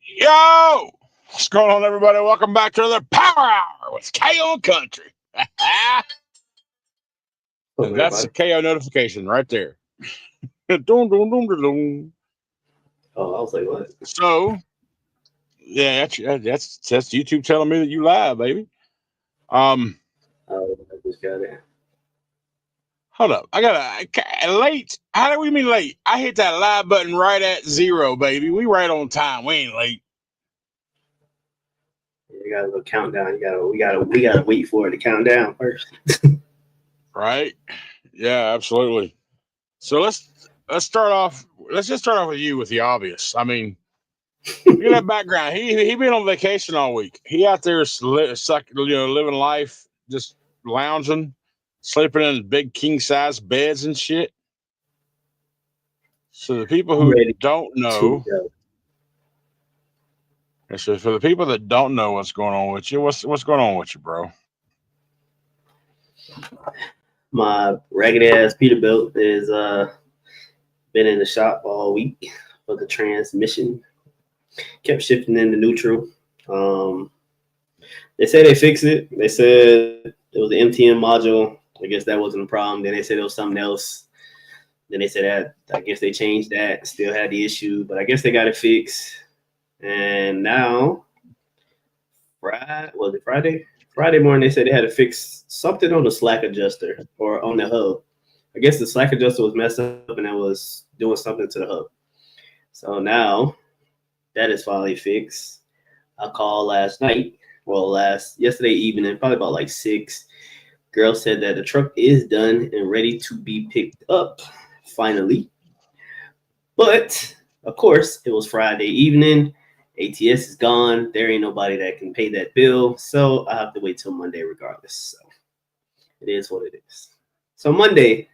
Yo! What's going on, everybody? Welcome back to another Power Hour with KO Country. And that's the KO notification right there. Dun, dun, dun, dun, dun. Oh, I was like, what? So, yeah, that's YouTube telling me that you live, baby. Oh, I just got it. Hold up. I got late. How do we mean late? I hit that live button right at 0, baby. We right on time. We ain't late. You got a little countdown. We gotta wait for it to count down first. Right? Yeah, absolutely. So let's start off. Let's just start off with you with the obvious. I mean, look at that background. He been on vacation all week. He out there living life, just lounging, sleeping in big king size beds and shit. So the people who don't know, so for the people that don't know what's going on with you, what's going on with you, bro? My ragged ass Peterbilt is been in the shop all week for the transmission. Kept shifting into neutral. They say they fixed it. They said it was the MTM module. I guess that wasn't a problem. Then they said it was something else. Then they said that I guess they changed that. Still had the issue, but I guess they got it fixed. And now, Friday? Friday morning, they said they had to fix something on the slack adjuster or on the hub. I guess the slack adjuster was messed up and it was doing something to the hub. So now that is finally fixed. I called yesterday evening, probably about like 6. Girl said that the truck is done and ready to be picked up finally. But of course, it was Friday evening. ATS is gone. There ain't nobody that can pay that bill. So I have to wait till Monday regardless. So it is what it is. So Monday,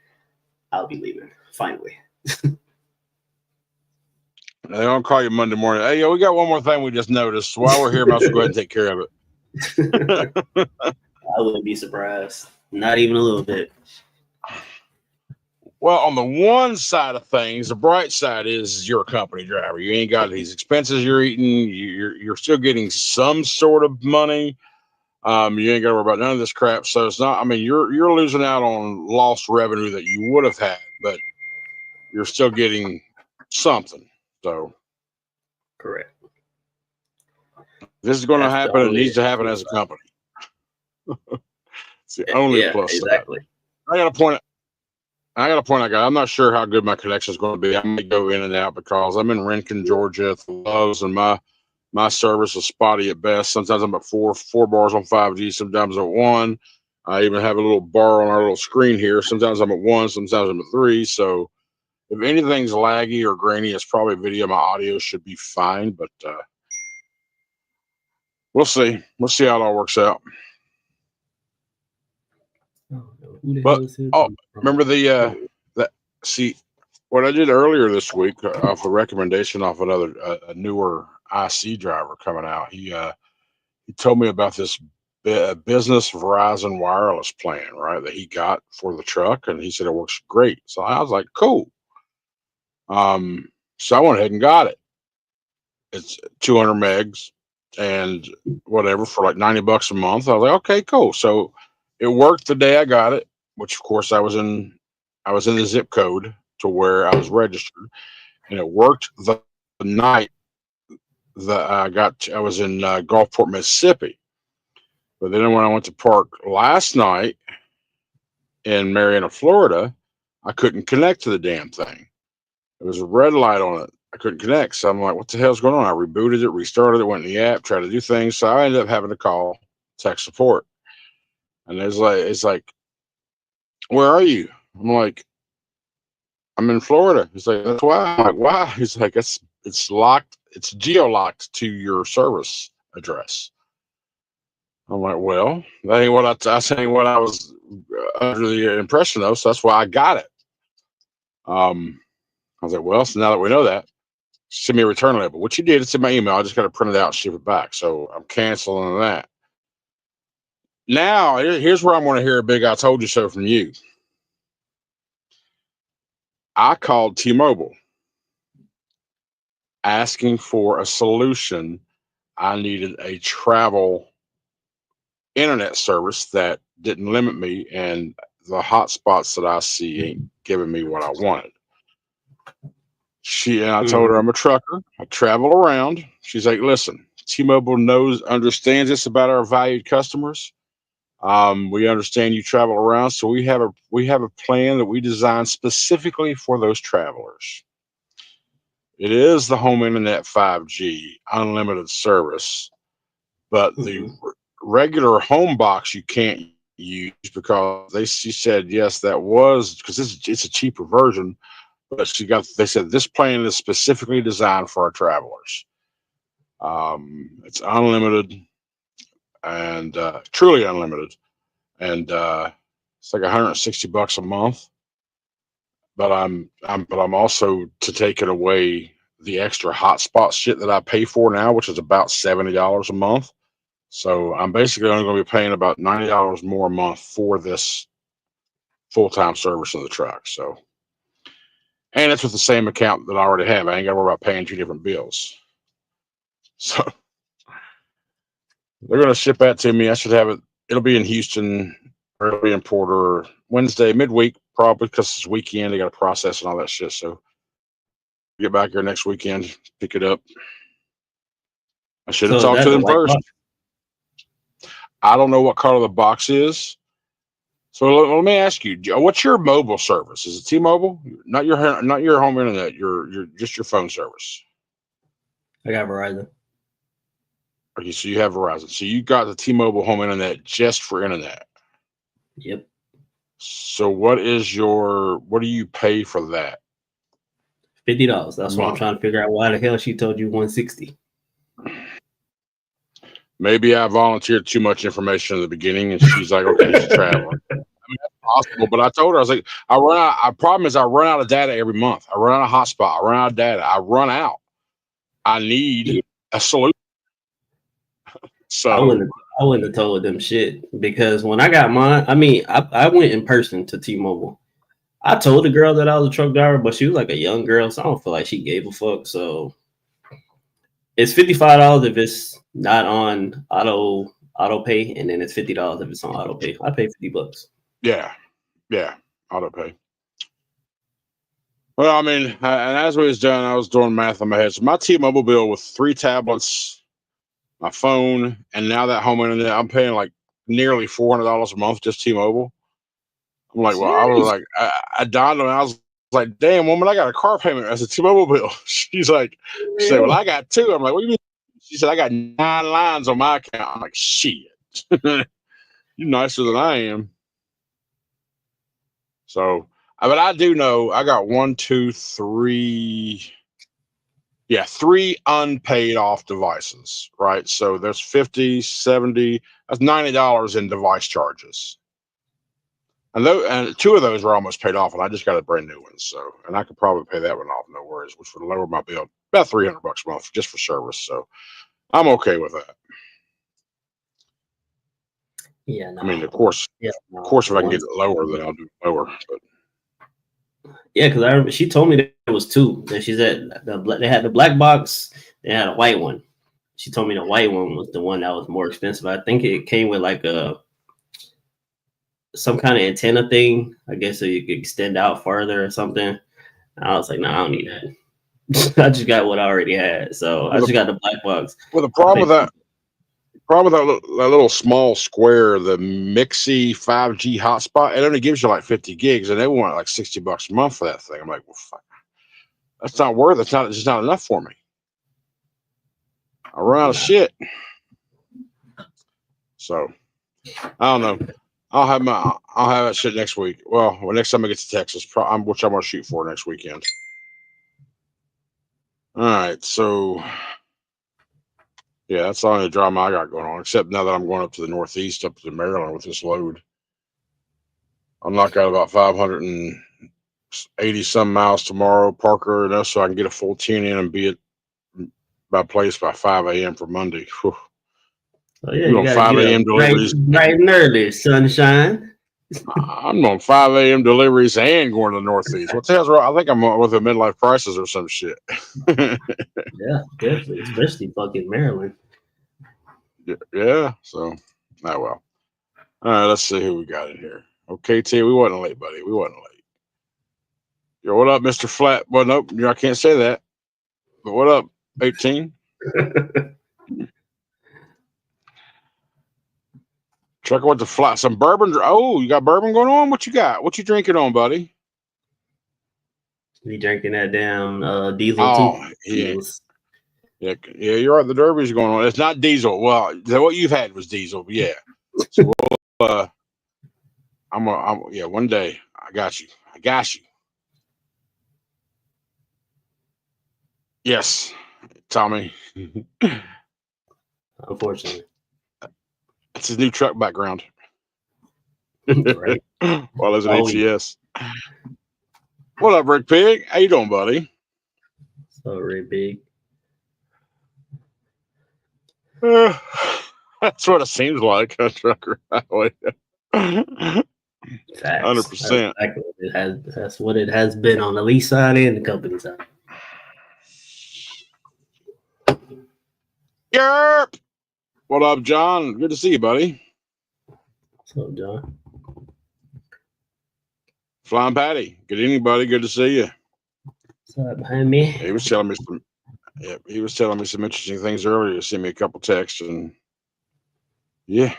I'll be leaving finally. They're going to call you Monday morning. Hey, yo, we got one more thing we just noticed. While we're here, might as well go ahead and take care of it. I wouldn't be surprised. Not even a little bit. Well, on the one side of things, the bright side is you're a company driver. You ain't got these expenses you're eating. You're still getting some sort of money. You ain't got to worry about none of this crap. So it's not. I mean, you're losing out on lost revenue that you would have had, but you're still getting something. So, correct. This is going to happen. It needs to happen as a company. It's the only plus. Exactly. I got a point. I'm not sure how good my connection is going to be. I may go in and out because I'm in Rincon, Georgia, at the Loves, and my service is spotty at best. Sometimes I'm at four bars on 5G. Sometimes I'm at 1. I even have a little bar on our little screen here. Sometimes I'm at 1. Sometimes I'm at 3. So if anything's laggy or grainy, it's probably video. My audio should be fine, but we'll see. We'll see how it all works out. But remember see what I did earlier this week off a recommendation off another a newer IC driver coming out. He told me about this business Verizon wireless plan, right, that he got for the truck, and he said it works great. So I was like, cool. So I went ahead and got it. It's 200 megs and whatever for like $90 a month. I was like, okay, cool. So it worked the day I got it, which of course I was in the zip code to where I was registered, and it worked the night that I was in Gulfport, Mississippi. But then when I went to park last night in Marietta, Florida, I couldn't connect to the damn thing. There was a red light on it. I couldn't connect. So I'm like, what the hell's going on? I rebooted it, restarted it, went in the app, tried to do things. So I ended up having to call tech support. And it's like, where are you? I'm like, I'm in Florida. He's like, that's why. I'm like, why? He's like, it's locked. It's geo-locked to your service address. I'm like, well, that ain't what what I was under the impression of. So that's why I got it. I was like, well, so now that we know that, send me a return label. What you did, it's in my email. I just got to print it out and ship it back. So I'm canceling that. Now, here's where I'm going to hear a big I told you so from you. I called T-Mobile. asking for a solution. I needed a travel internet service that didn't limit me, and the hotspots that I see ain't giving me what I wanted. I told her I'm a trucker. I travel around. She's like, listen, T-Mobile understands this about our valued customers. We understand you travel around, so we have a plan that we designed specifically for those travelers. It is the home internet 5G unlimited service, but the regular home box you can't use because she said yes, that was because it's a cheaper version, but they said this plan is specifically designed for our travelers. It's unlimited and truly unlimited, and it's like $160 a month. But I'm also to take it away the extra hotspot shit that I pay for now, which is about $70 a month. So I'm basically only going to be paying about $90 more a month for this full-time service in the truck. So, and it's with the same account that I already have. I ain't got to worry about paying 2 different bills. So they're going to ship that to me. I should have it. It'll be in Houston, or it'll be in Porter Wednesday, midweek, probably because it's weekend. They got to process and all that shit. So get back here next weekend, pick it up. I should have talked to them first. I don't know what color the box is. So let me ask you, what's your mobile service? Is it T-Mobile? Not your home internet, your just your phone service. I got Verizon. Okay, so you have Verizon. So you got the T-Mobile home internet just for internet. Yep. So what do you pay for that? $50. That's what I'm trying to figure out. Why the hell she told you $160? Maybe I volunteered too much information in the beginning, and she's like, "Okay, she's traveling." I mean, that's possible, but I told her, I was like, problem is I run out of data every month. I run out of hotspot. I run out of data. I run out. I need a solution. So I wouldn't have told them shit, because when I got mine, I mean, I went in person to T-Mobile. I told the girl that I was a truck driver, but she was like a young girl, so I don't feel like she gave a fuck. So it's $55 if it's not on auto pay, and then it's $50 if it's on auto pay. I pay $50. Yeah, auto pay. Well, I mean, and as we was done, I was doing math in my head. So my T-Mobile bill with 3 tablets, my phone, and now that home internet, I'm paying like nearly $400 a month just T-Mobile. I'm like, well, I was like, I dawned on me. I was like, damn, woman, I got a car payment as a T-Mobile bill. She said, well, I got 2. I'm like, what do you mean? She said, I got 9 lines on my account. I'm like, shit. You're nicer than I am. So, but I do know I got 3 unpaid off devices, right? So there's 50, 70, that's $90 in device charges. And 2 of those are almost paid off, and I just got a brand new one. So, and I could probably pay that one off, no worries, which would lower my bill about $300 a month just for service. So I'm okay with that. Yeah, no. I mean, of course, if I can get it lower, then I'll do it lower. But yeah, because I remember she told me there was 2. That she said they had the black box, they had a white one. She told me the white one was the one that was more expensive. I think it came with like some kind of antenna thing. I guess so you could extend out farther or something. And I was like, no, I don't need that. I just got what I already had. So I just got the black box. Well, the problem with that little small square, the MYTEE 5G hotspot, it only gives you like 50 gigs, and they want like $60 a month for that thing. I'm like, well, fuck, that's not worth it. It's just not enough for me. I run out of shit. So I don't know. I'll have that shit next week. Well, next time I get to Texas, which I'm gonna shoot for next weekend. All right, so yeah, that's the only drama I got going on. Except now that I'm going up to the Northeast, up to Maryland with this load, I'll knock out about 580 some miles tomorrow, Parker, enough so I can get a full 10 in and be at my place by 5 a.m. for Monday. Whew. Oh yeah, you got 5 a.m. deliveries, bright and early, sunshine. I'm on 5 a.m. deliveries and going to the Northeast. What the hell's wrong? I think I'm with the midlife crisis or some shit. Yeah, definitely, especially fucking Maryland. Yeah. So, well. All right. Let's see who we got in here. Okay, T. We wasn't late, buddy. We wasn't late. Yo, what up, Mr. Flat? Well, nope. I can't say that. But what up, 18? Check out the flat. Some bourbon. Oh, you got bourbon going on? What you got? What you drinking on, buddy? We drinking that damn diesel Oh, too. yeah. Yeah, you're right. The Derby's going on. It's not diesel. Well, what you've had was diesel. Yeah. So we'll, yeah, one day. I got you. Yes, Tommy. Unfortunately. It's his new truck background. Right. Well, there's an ATS. Yeah. What up, Rick Pig? How you doing, buddy? So Rick Pig. That's what it seems like. A trucker highway. 100%. That's what it has been on the lease side and the company side. Yerp! What up, John? Good to see you, buddy. What's up, John? Flying Patty. Good evening, buddy. Good to see you. What's up behind me? He was telling me some. Yeah, he was telling me some interesting things earlier. He sent me a couple texts, and yeah.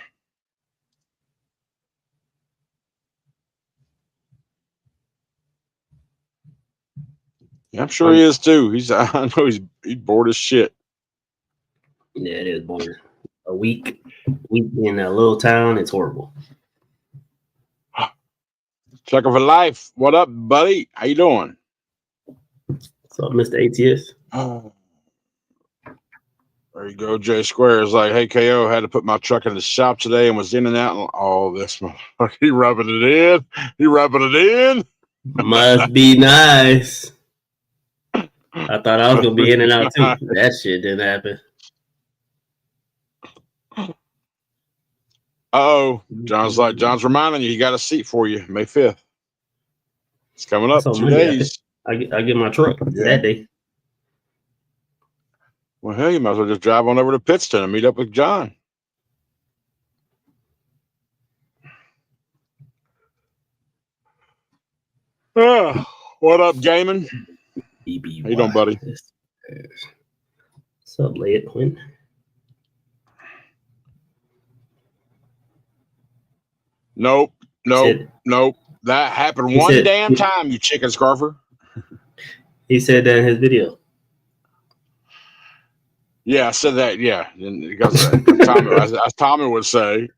Yeah, I'm sure he is too. I know he's bored as shit. Yeah, it is boring. A week in a little town, it's horrible. Chucker for life. What up, buddy? How you doing? What's up, Mr. ATS? Oh. There you go. Jay Square is like, hey, KO, had to put my truck in the shop today and was in and out and all this. He rubbing it in. Must be nice. I thought I was going to be in and out too. That shit didn't happen. Oh, John's reminding you, he got a seat for you May 5th. It's coming up 2 days. I get my truck that day. Well, hell, you might as well just drive on over to Pittston and meet up with John. What up, gaming? How you doing, buddy? What's up, Lay It Quinn? Nope. That happened one damn time, you chicken scarfer. He said that in his video. Yeah, I said that. Yeah, because as Tommy would say.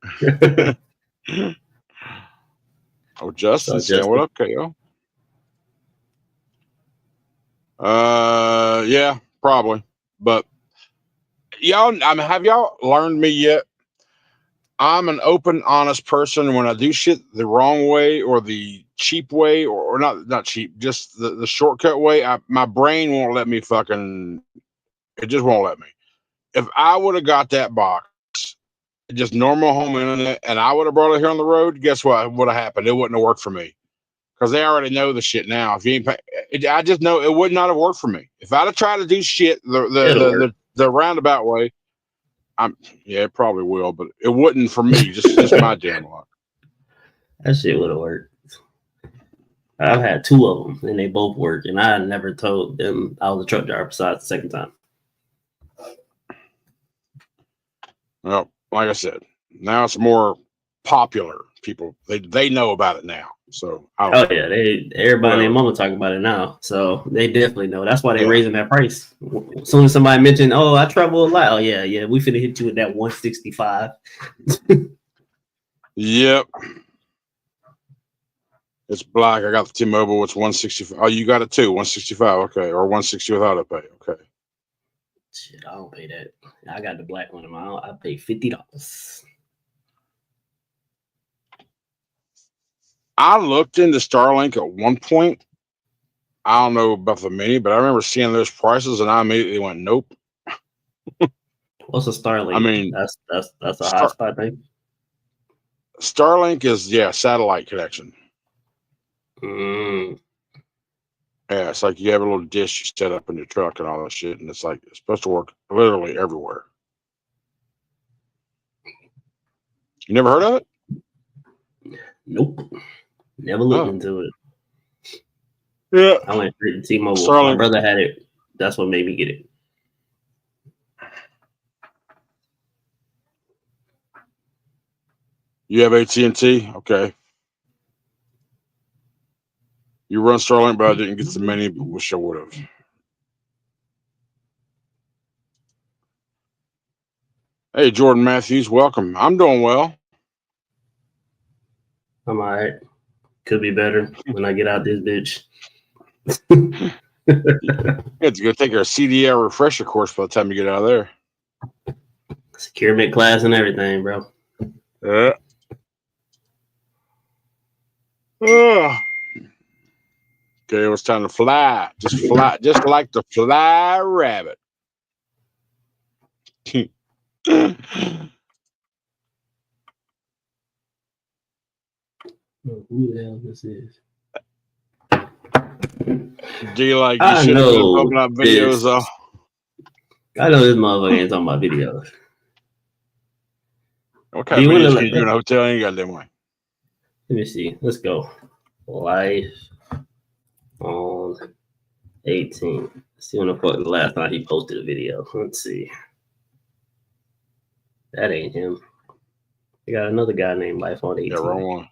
Oh, Justin saying, "What up, KO?" Yeah, probably. But y'all, have y'all learned me yet? I'm an open, honest person. When I do shit the wrong way or the cheap way, or not cheap, just the shortcut way, my brain won't let me fucking. It just won't let me. If I would have got that box, just normal home internet, and I would have brought it here on the road, guess what would have happened? It wouldn't have worked for me because they already know the shit now. If you ain't I just know it would not have worked for me. If I'd have tried to do shit the roundabout way, it probably will, but it wouldn't for me. Just my damn luck. That shit would have worked. I've had 2 of them, and they both work, and I never told them I was a truck driver besides the second time. Well, like I said, now it's more popular. People they know about it now. So everybody and their mama talking about it now. So they definitely know. That's why they're raising that price. As soon as somebody mentioned, "Oh, I travel a lot," we finna hit you with that 165. Yep. It's black. I got the T-Mobile. It's 165. Oh, you got it too. 165. Okay, or 160 without a pay. Okay. Shit, I don't pay that. I got the black one. I pay $50. I looked into Starlink at one point. I don't know about the mini, but I remember seeing those prices, and I immediately went, "Nope." What's a Starlink? I mean, that's a hotspot thing. Starlink is satellite connection. Mm. Yeah, it's like you have a little dish you set up in your truck and all that shit, and it's like it's supposed to work literally everywhere. You never heard of it? Nope. Never looked into it. Yeah. I went straight to T-Mobile. Starlink. My brother had it. That's what made me get it. You have AT&T? Okay. You run Starlink, but I didn't get the many, but wish I would have. Hey, Jordan Matthews, welcome. I'm doing well. I'm all right. Could be better when I get out this bitch. You have to go take our CDL refresher course by the time you get out of there. Securement class and everything, bro. Yeah. Okay, it was time to fly. Just fly, just like the fly rabbit. Who the hell this is? Do you like? I You should have been know pumping out videos. Though. I know this motherfucker ain't talking about videos. What kind of videos can you do in a hotel? Ain't got them way. Let me see. Let's go. Life on 18. See when the fuck the last time he posted a video. Let's see. That ain't him. We got another guy named Life on 18. Yeah, wrong one.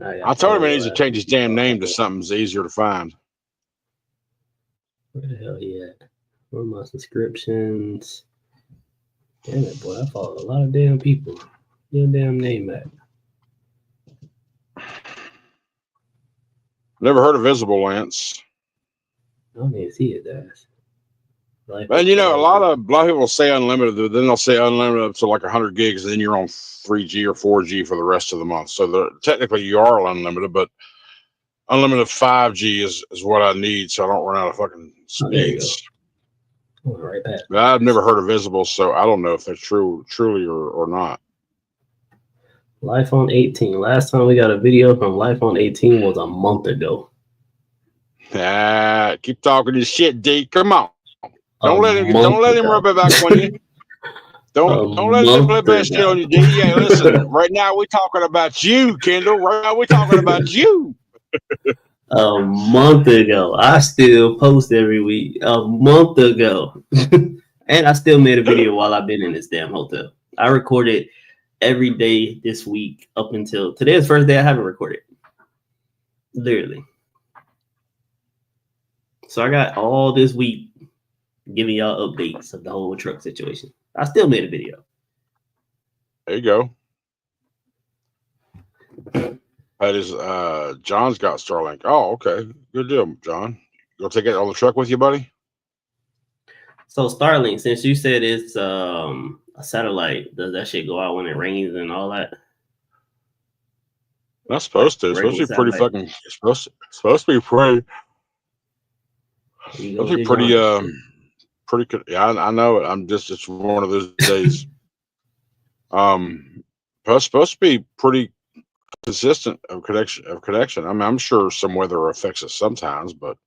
I told him he needs to change his damn name to something that's easier to find. Where the hell he at? Where are my subscriptions? Damn it, boy. I follow a lot of damn people. Your damn name at? Never heard of Visible, Lance. I don't even see his ass. And you know, a lot of people say unlimited, then they'll say unlimited up to like 100 gigs, and then you're on 3G or 4G for the rest of the month. So technically you are unlimited, but unlimited 5G is what I need, so I don't run out of fucking speeds. Right back. But I've never heard of Visible, so I don't know if they're truly or not. Life on 18. Last time we got a video from Life on 18 was a month ago. Keep talking your shit, D. Come on. Don't let him rub it back on you. Don't let him flip that shit on you, D. Yeah, listen. Right now we're talking about you, Kendall. Right now we're talking about you. A month ago. I still post every week. A month ago. And I still made a video while I've been in this damn hotel. I recorded every day this week up until today is the first day I haven't recorded. Literally. So I got all this week giving y'all updates of the whole truck situation. I still made a video. There you go. That is John's got Starlink. Oh, okay. Good deal, John. You'll take it on the truck with you, buddy? So Starlink, since you said it's a satellite, does that shit go out when it rains and all that? Not supposed to. It's supposed to be pretty fucking. It's supposed to be pretty. Supposed to be pretty. Pretty good. Yeah, I know it. It's one of those days. It's supposed to be pretty consistent of connection. I mean, I'm sure some weather affects it sometimes, but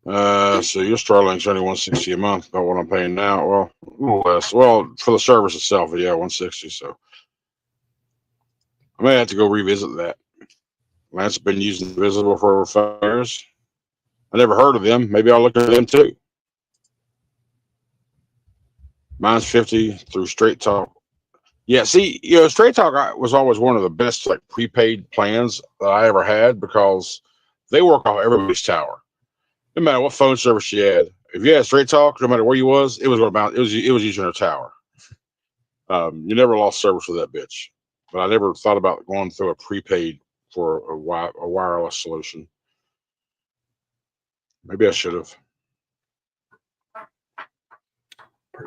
so your Starlink's only $160 a month, about what I'm paying now. Well, a little less. Well, for the service itself, yeah, $160. So I may have to go revisit that. Lance has been using Visible for over 5 years. I never heard of them. Maybe I'll look at them too. Mine's 50 through Straight Talk. Yeah, see, Straight Talk was always one of the best like prepaid plans that I ever had because they work off everybody's tower. No matter what phone service you had, if you had Straight Talk, no matter where you was, it was going to bounce. It was using a tower. You never lost service with that bitch. But I never thought about going through a prepaid for a wireless solution. Maybe I should have.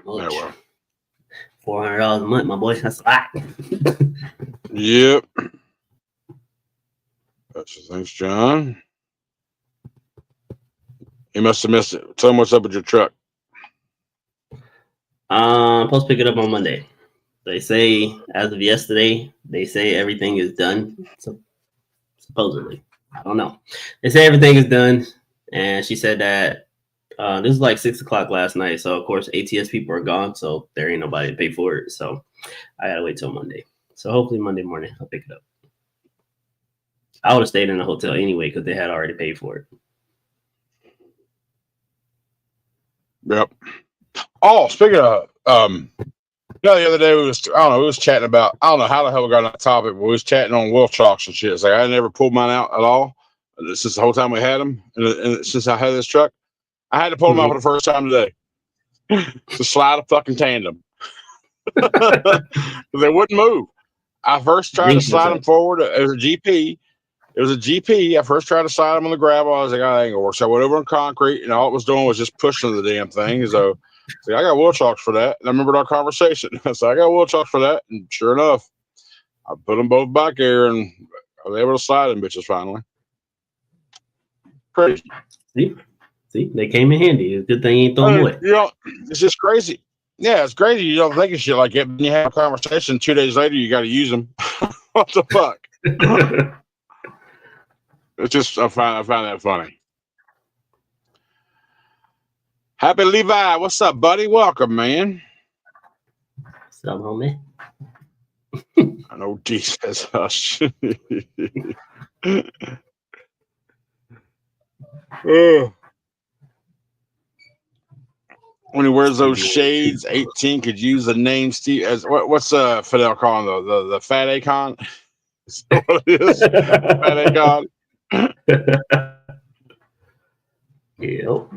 Well. $400 a month, my boy. That's a lot. Yep. Thanks, John. He must have missed it. Tell him what's up with your truck. I'm supposed to pick it up on Monday. They say, as of yesterday, they say everything is done. So, supposedly, I don't know. They say everything is done, and she said that this is like 6 o'clock last night. So of course, ATS people are gone, so there ain't nobody to pay for it. So I gotta wait till Monday. So hopefully Monday morning I'll pick it up. I would have stayed in the hotel anyway because they had already paid for it. Yep. Oh, speaking of, the other day we was chatting about, I don't know how the hell we got on that topic, but we was chatting on wolf chalks and shit. It's like I never pulled mine out at all since the whole time we had them, and since I had this truck, I had to pull them out for the first time today to slide a fucking tandem. They wouldn't move. I first tried to slide them forward. It was a GP. I first tried to slide them on the gravel. I was like, I ain't gonna work. So I went over on concrete, and all it was doing was just pushing the damn thing. So I got wheel chocks for that. And I remembered our conversation. So I got wheel chocks for that. And sure enough, I put them both back there, and I was able to slide them bitches finally. Crazy. See, they came in handy. It's a good thing you ain't throw them away. You know, it's just crazy. Yeah, it's crazy. You don't think of shit like it. When you have a conversation, 2 days later, you got to use them. What the fuck? It's just, I find that funny. Happy Levi, what's up, buddy? Welcome, man. What's up, homie? I know D says hush. When he wears those shades, 18 could use the name Steve as what's Fidel calling the fat Akon? Is that what it is? Fat Akon. Yep.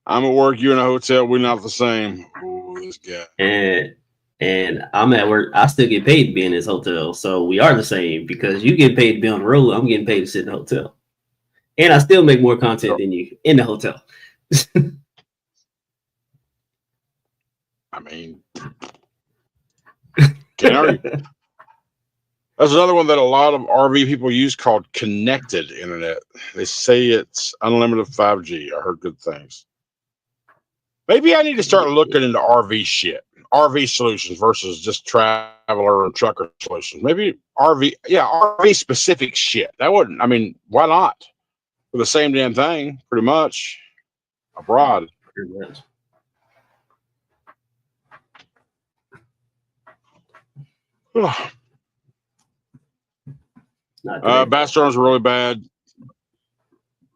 I'm at work, you in a hotel, we're not the same. Ooh, this guy. And I'm at work, I still get paid to be in this hotel. So we are the same because you get paid to be on the road, I'm getting paid to sit in the hotel. And I still make more content than you in the hotel. I mean, that's another one that a lot of RV people use called connected internet. They say it's unlimited 5G. I heard good things. Maybe I need to start looking into RV shit, RV solutions versus just traveler and trucker solutions. Maybe RV specific shit. That wouldn't, I mean, why not? For the same damn thing, pretty much, abroad. Pretty much. Bad storms are really bad.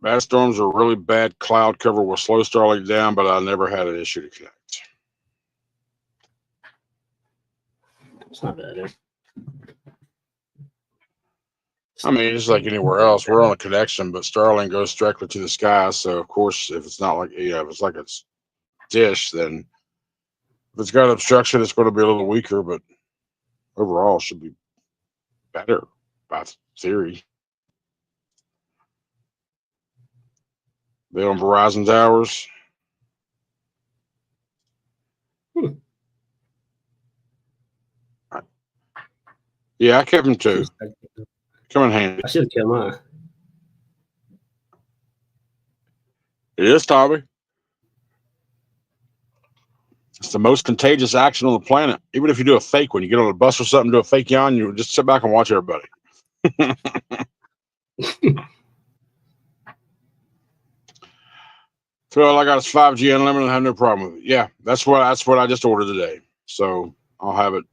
Bad storms are really bad. Cloud cover will slow Starlink down, but I never had an issue to connect. It's not bad. I mean, it's like anywhere else. We're on a connection, but Starlink goes directly to the sky. So, of course, if it's not like, if it's like it's dish, then if it's got obstruction, it's going to be a little weaker, but overall, it should be better by theory. They on Verizon towers. Yeah, I kept them too. Come in handy. I should have kept mine. It is, Tommy. It's the most contagious action on the planet. Even if you do a fake one, you get on a bus or something, do a fake yawn, you just sit back and watch everybody. So all I got is 5G unlimited. I have no problem with it. Yeah, that's what I just ordered today. So I'll have it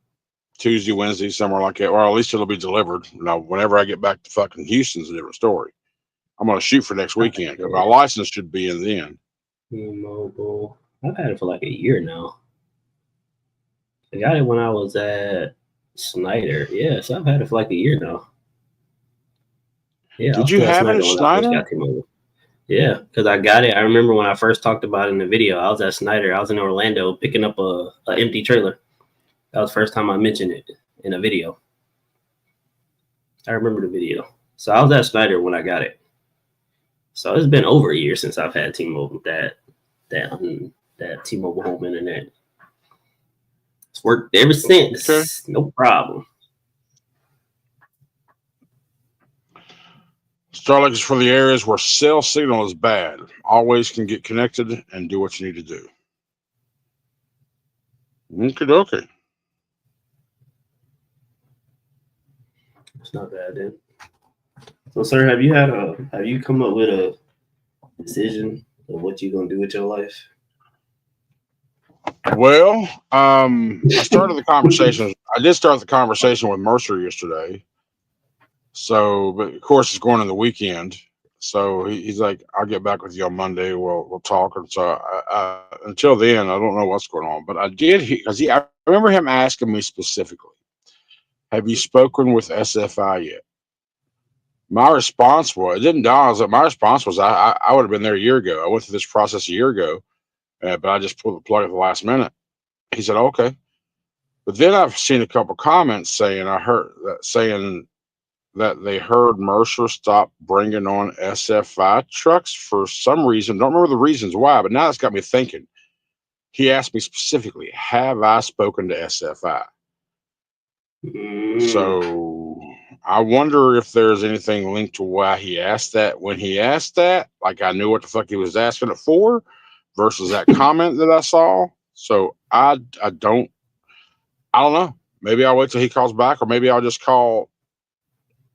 Tuesday, Wednesday, somewhere like that. Or at least it'll be delivered. Now, whenever I get back to fucking Houston's a different story. I'm gonna shoot for next weekend because my license should be in then. T-Mobile. I've had it for like a year now. I got it when I was at Snyder. Yeah, so I've had it for like a year now. Yeah. Did you have it at Snyder? Yeah, because I got it. I remember when I first talked about it in the video. I was at Snyder. I was in Orlando picking up a empty trailer. That was the first time I mentioned it in a video. I remember the video. So I was at Snyder when I got it. So it's been over a year since I've had T-Mobile, that T-Mobile home internet. It's worked ever since. Okay. No problem. Starlink is for the areas where cell signal is bad. Always can get connected and do what you need to do. Okay. It's not bad then. So, sir, have you come up with a decision of what you're gonna do with your life? Well, I started the conversation. I did start the conversation with Mercer yesterday. So, but of course, it's going in the weekend. So he's like, "I'll get back with you on Monday. We'll talk." And so, until then, I don't know what's going on. But I did because I remember him asking me specifically, "Have you spoken with SFI yet?" My response was, it didn't dawn. I was like, my response was, I would have been there a year ago. I went through this process a year ago, but I just pulled the plug at the last minute. He said, "Okay." But then I've seen a couple comments saying that they heard Mercer stop bringing on SFI trucks for some reason. Don't remember the reasons why, but now it's got me thinking. He asked me specifically, "Have I spoken to SFI?" So I wonder if there's anything linked to why he asked that when he asked that. Like I knew what the fuck he was asking it for versus that comment that I saw. So I don't know. Maybe I'll wait till he calls back, or maybe I'll just call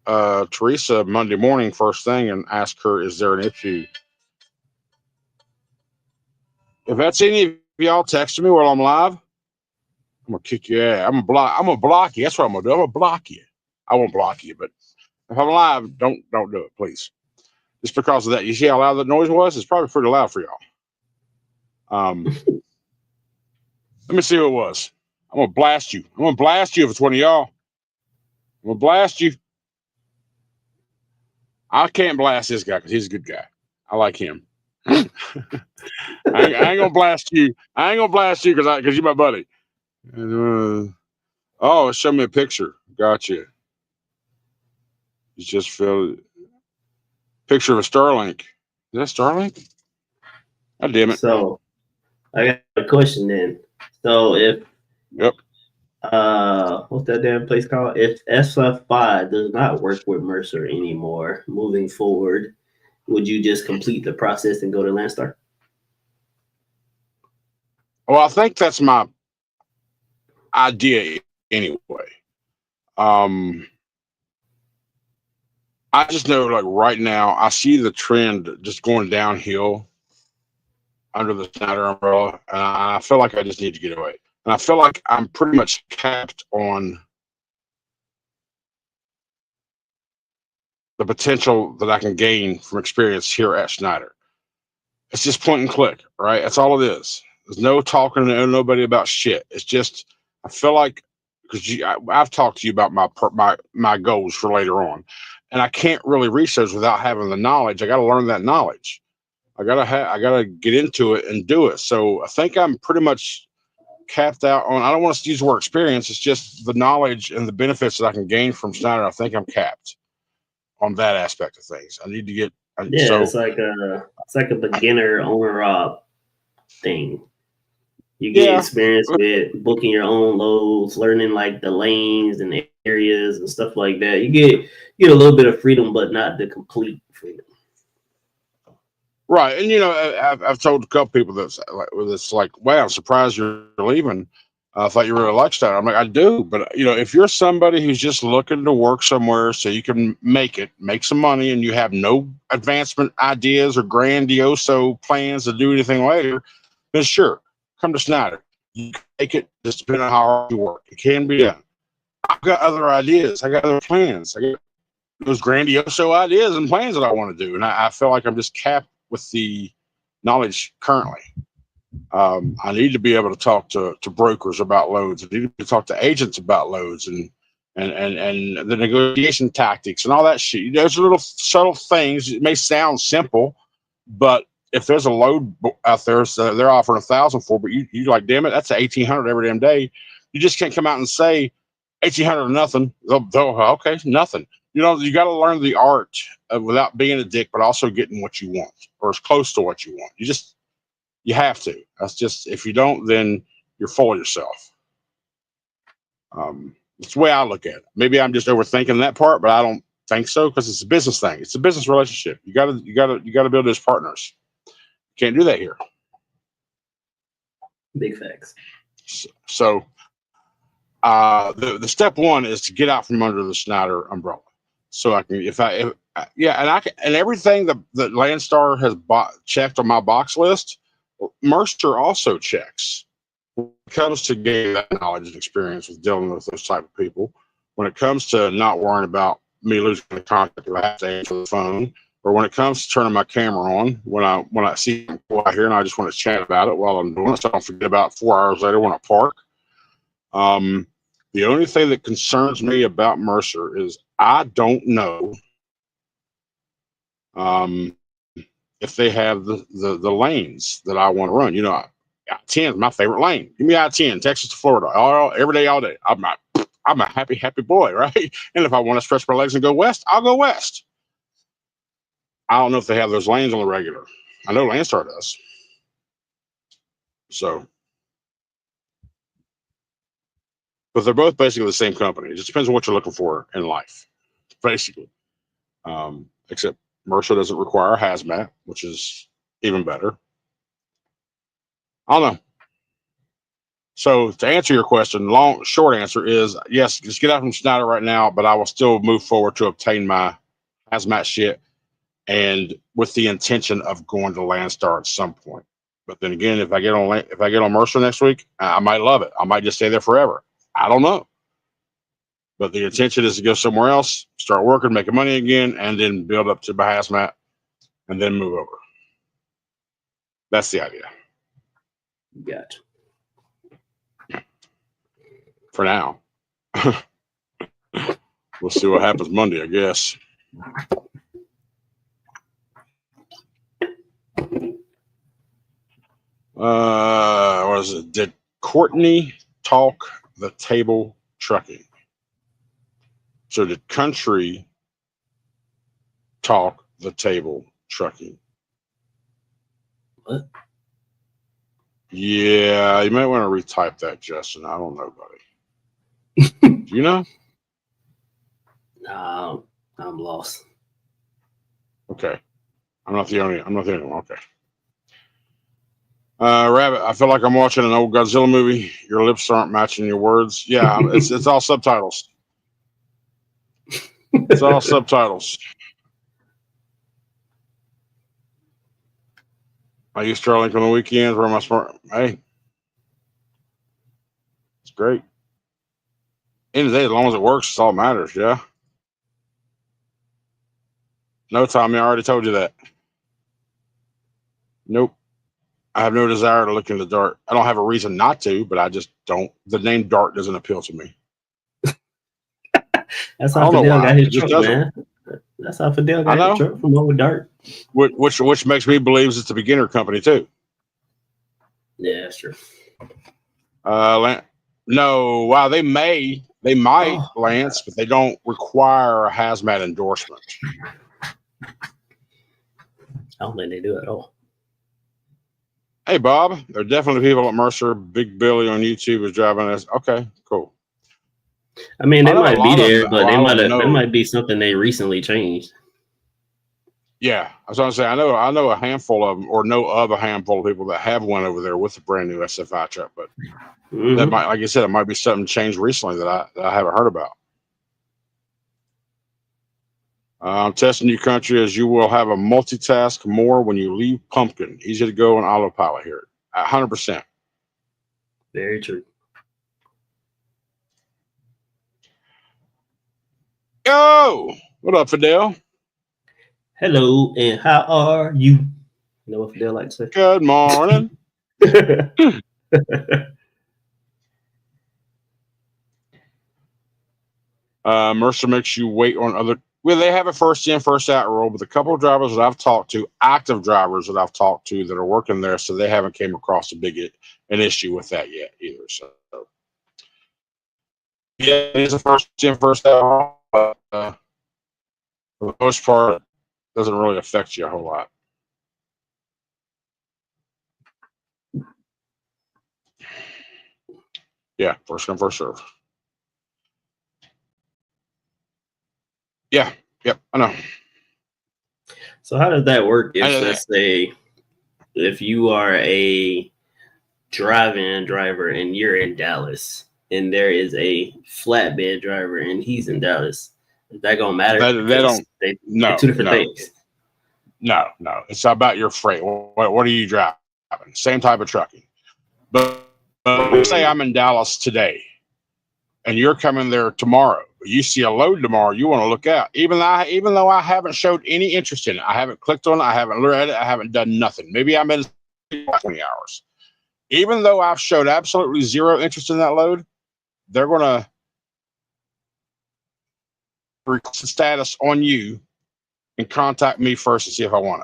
Teresa Monday morning first thing and ask her, "Is there an issue?" If that's any of y'all texting me while I'm live, I'm gonna kick your ass. I'm gonna block you. That's what I'm gonna do. I'm gonna block you. I won't block you, but if I'm live, don't do it, please. Just because of that. You see how loud that noise was? It's probably pretty loud for y'all. Let me see who it was. I'm gonna blast you. I'm gonna blast you if it's one of y'all. I'm gonna blast you. I can't blast this guy because he's a good guy. I like him. I ain't gonna blast you. I ain't gonna blast you because you're my buddy. Oh, show me a picture. Gotcha. You just filled picture of a Starlink. Is that Starlink? God damn it. So, I got a question then. So, if Yep. what's that damn place called? If SFI does not work with Mercer anymore, moving forward, would you just complete the process and go to Landstar? Well, I think that's my idea anyway. I just know, like right now, I see the trend just going downhill under the Snyder umbrella, and I feel like I just need to get away. And I feel like I'm pretty much capped on the potential that I can gain from experience here at Snyder. It's just point and click, right? That's all it is. There's no talking to nobody about shit. It's just I feel like because I've talked to you about my goals for later on, and I can't really reach those without having the knowledge. I got to learn that knowledge. I gotta get into it and do it. So I think I'm pretty much capped out on. I don't want to use the word experience. It's just the knowledge and the benefits that I can gain from Snyder. I think I'm capped on that aspect of things. I need to get Yeah, it's like a beginner owner op thing. You get yeah. experience with booking your own loads, learning like the lanes and areas and stuff like that. You get a little bit of freedom, but not the complete freedom. Right, and I've told a couple people that's like, "Wow, I'm surprised you're leaving. I thought you really liked that." I'm like, "I do, but if you're somebody who's just looking to work somewhere so you can make some money, and you have no advancement ideas or grandiose plans to do anything later, then sure, come to Snyder. You can make it. Just depending on how hard you work, it can be done. I've got other ideas. I got other plans. I got those grandiose ideas and plans that I want to do, and I feel like I'm just capped with the knowledge currently. I need to be able to talk to brokers about loads. I need to talk to agents about loads and the negotiation tactics and all that shit. Those little subtle things. It may sound simple, but if there's a load out there, so they're offering 1,000 for, but you like, damn it, that's 1,800 every damn day. You just can't come out and say 1,800 or nothing. They'll okay, nothing. You got to learn the art of, without being a dick, but also getting what you want or as close to what you want. You have to. That's just, if you don't, then you're full of yourself. It's the way I look at it. Maybe I'm just overthinking that part, but I don't think so because it's a business thing. It's a business relationship. You gotta build those partners. Can't do that here. Big facts. So the step one is to get out from under the Schneider umbrella. So I can, and everything that Landstar has checked on my box list, Mercer also checks. When it comes to getting that knowledge and experience with dealing with those type of people, when it comes to not worrying about me losing the contact if I have to answer the phone, or when it comes to turning my camera on when I see people out here and I just want to chat about it while I'm doing it, so I don't forget about 4 hours later when I park. The only thing that concerns me about Mercer is I don't know if they have the lanes that I want to run. You know, I-10 is my favorite lane. Give me I-10, Texas to Florida, every day, all day. I'm a happy boy, right? And if I want to stretch my legs and go west, I'll go west. I don't know if they have those lanes on the regular. I know Landstar does. So, but they're both basically the same company. It just depends on what you're looking for in life, basically. Except Mercer doesn't require hazmat, which is even better. I don't know. So to answer your question, short answer is yes, just get out from Schneider right now, but I will still move forward to obtain my hazmat shit, and with the intention of going to Landstar at some point. But then again, if I get on Mercer next week, I might love it. I might just stay there forever. I don't know. But the intention is to go somewhere else, start working, making money again, and then build up to my hazmat, and then move over. That's the idea. Gotcha. For now. We'll see what happens Monday, I guess. What is it? Did Courtney talk the table trucking? So did Country talk the table trucking? What? Yeah, you might want to retype that, Justin. I don't know, buddy. Do you know? No, I'm lost. Okay. I'm not the only one. Okay. Rabbit, I feel like I'm watching an old Godzilla movie. Your lips aren't matching your words. Yeah, it's all subtitles. It's all subtitles. I use Starlink on the weekends. Where my smart? Hey, it's great. End of the day, as long as it works, it's all that matters. Yeah. No, Tommy, I already told you that. Nope. I have no desire to look into Dart. I don't have a reason not to, but I just don't. The name Dart doesn't appeal to me. That's how Fidel got his truck, doesn't. man. That's how Fidel got his truck from over Dart. Which makes me believe it's a beginner company too. Yeah, that's true. No, wow, they might, Lance, but they don't require a hazmat endorsement. I don't think they do at all. Hey, Bob, there are definitely people at Mercer. Big Billy on YouTube is driving us. Okay, cool. I mean, they might be there, but there might be something they recently changed. Yeah, I was going to say, I know a handful of them, or know of a handful of people that have went over there with a brand new SFI truck, but that might, like you said, it might be something changed recently that I haven't heard about. I'm testing you, Country, as you will have a multitask more when you leave Pumpkin. Easy to go on autopilot here. 100%. Very true. Yo, what up, Fidel? Hello, and how are you? You know what Fidel likes to say? Good morning. Mercer makes you wait on other. Well, they have a first in, first out rule, but a couple of drivers that I've talked to, active drivers that I've talked to that are working there, so they haven't came across an issue with that yet either. So, yeah, it is a first in, first out, but for the most part, it doesn't really affect you a whole lot. Yeah, first come, first serve. Yeah, yep, I know. So how does that work if, let's say, if you are a drive-in driver and you're in Dallas, and there is a flatbed driver and he's in Dallas, is that gonna matter? They don't. They're No, two different no, things. no. It's about your freight. What are you driving? Same type of trucking. But let's say I'm in Dallas today, and you're coming there tomorrow. You see a load tomorrow, you want to look out. Even though I haven't showed any interest in it, I haven't clicked on it, I haven't read it, I haven't done nothing. Maybe I'm in 20 hours. Even though I've showed absolutely zero interest in that load, they're going to request a status on you and contact me first to see if I want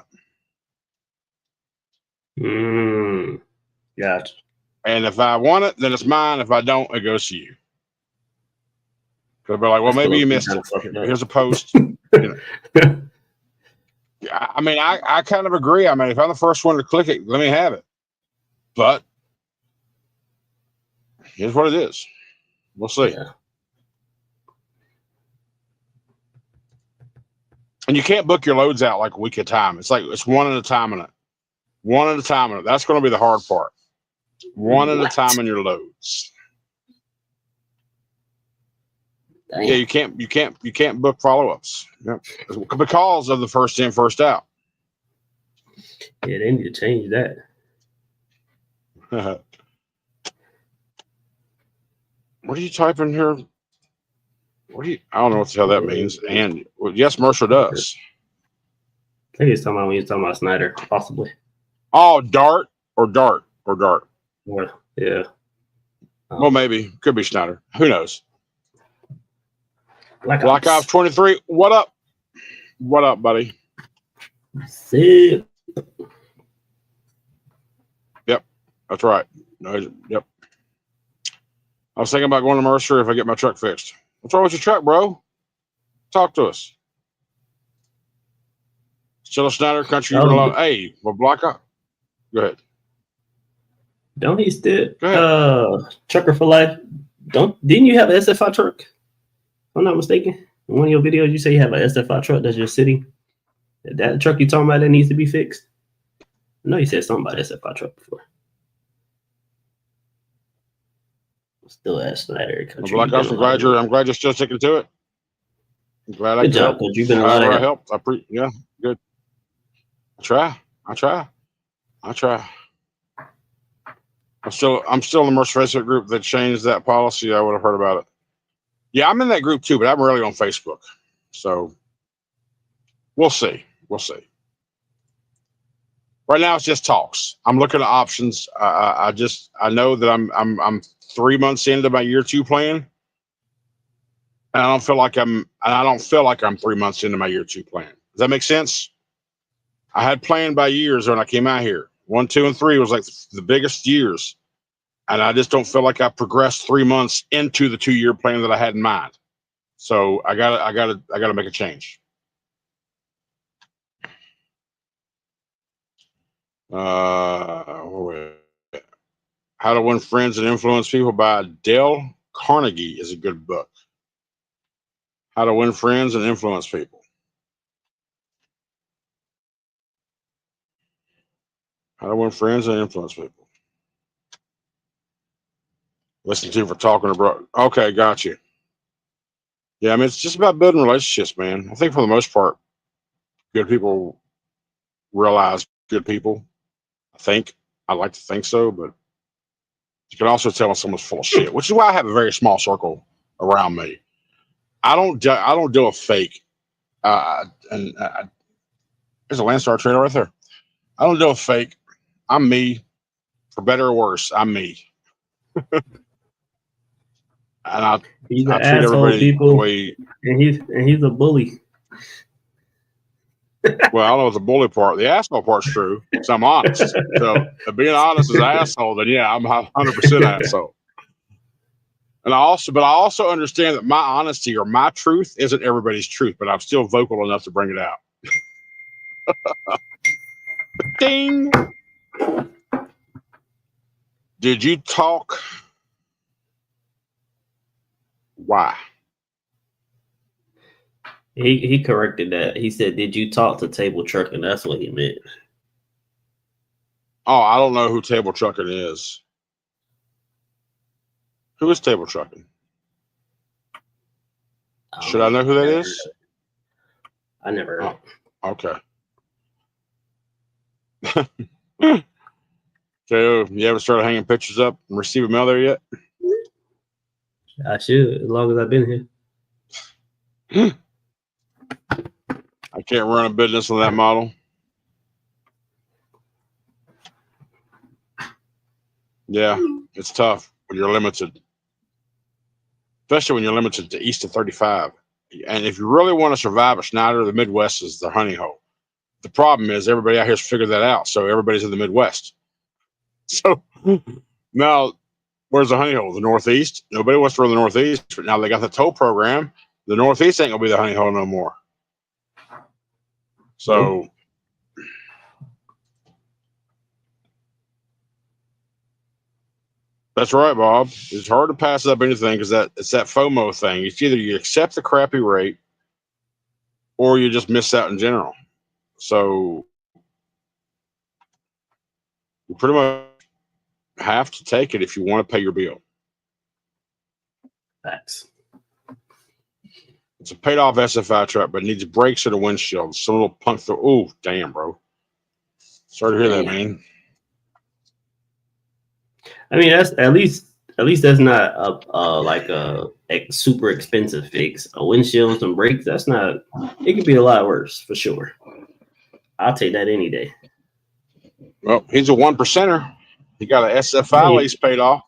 it. Gotcha. And if I want it, then it's mine. If I don't, it goes to you. Because they're like, well, maybe you missed it. Here's a post. You know. I mean, I kind of agree. I mean, if I'm the first one to click it, let me have it. But here's what it is. We'll see. Yeah. And you can't book your loads out like a week at a time. It's like it's one at a time in it. One at a time in it. That's going to be the hard part. One at a time in your loads. Damn. Yeah, you can't book follow-ups. Yep. Because of the first in, first out. Yeah, they need to change that. What are you typing here? I don't know what the hell that means. And well, yes, Mercer does. I think he's talking about when he's talking about Snyder, possibly. Oh, Dart. Or, yeah. Well, maybe. Could be Schneider. Who knows? Black Ops 23. What up? What up, buddy? Sick. Yep. That's right. No, yep. I was thinking about going to Mercer if I get my truck fixed. What's wrong with your truck, bro? Talk to us. Still a Schneider country. Hey, well, Black Ops. Go ahead. Don't he still trucker for life? Didn't you have an SFI truck? If I'm not mistaken. In one of your videos, you say you have an SFI truck that's just sitting. That truck you talking about that needs to be fixed? I know you said something about SFI truck before. Still at Snyder country. Black Ops, I'm glad you're still sticking to it. I'm glad good job, Coach. You've been a lot of help. Yeah, good. I try. I'm still in the Mercer Facebook group that changed that policy. I would have heard about it. Yeah, I'm in that group too, but I'm rarely on Facebook. So we'll see. Right now it's just talks. I'm looking at options. I know that I'm 3 months into my year 2 plan. And I don't feel like I'm 3 months into my year 2 plan. Does that make sense? I had planned by years when I came out here. 1, 2, and 3 was like the biggest years. And I just don't feel like I progressed 3 months into the 2-year plan that I had in mind. So I gotta make a change. How to Win Friends and Influence People by Dale Carnegie is a good book. How to Win Friends and Influence People. How to Win Friends and Influence People. Listen to for talking about. Okay, got you. Yeah, I mean, it's just about building relationships, man. I think for the most part, good people realize good people. I like to think so, but you can also tell when someone's full of shit, which is why I have a very small circle around me. I don't do a fake. There's a Landstar trailer right there. I don't do a fake. I'm me, for better or worse. I'm me. And I treat everybody people, the way. And he's a bully. Well, I don't know what the bully part. The asshole part's true. So I'm honest. So if being honest is an asshole, then yeah, I'm 100% asshole. And I also understand that my honesty or my truth isn't everybody's truth, but I'm still vocal enough to bring it out. Ding. Did you talk? Why? He corrected that. He said, "Did you talk to Table Trucking?" That's what he meant. Oh, I don't know who Table Trucking is. Who is Table Trucking? Should I know who that is? I never heard. Okay. So you ever started hanging pictures up and receiving mail there yet? I should, as long as I've been here. I can't run a business on that model. Yeah, it's tough when you're limited, especially when you're limited to east of 35. And if you really want to survive at Schneider, the Midwest is the honey hole. The problem is everybody out here's figured that out, so everybody's in the Midwest. So now, where's the honey hole? The Northeast? Nobody wants to run the Northeast, but now they got the toll program. The Northeast ain't gonna be the honey hole no more. So that's right, Bob. It's hard to pass up anything because it's that FOMO thing. It's either you accept the crappy rate or you just miss out in general. So you pretty much have to take it if you want to pay your bill. Facts. It's a paid off SFI truck, but it needs brakes and a windshield. Some little punk through. Oh, damn, bro. Sorry to hear that, man. I mean, that's at least that's not like a super expensive fix. A windshield and some brakes, that's not. It could be a lot worse for sure. I'll take that any day. Well, he's a 1%er. He got an SFI lease paid off.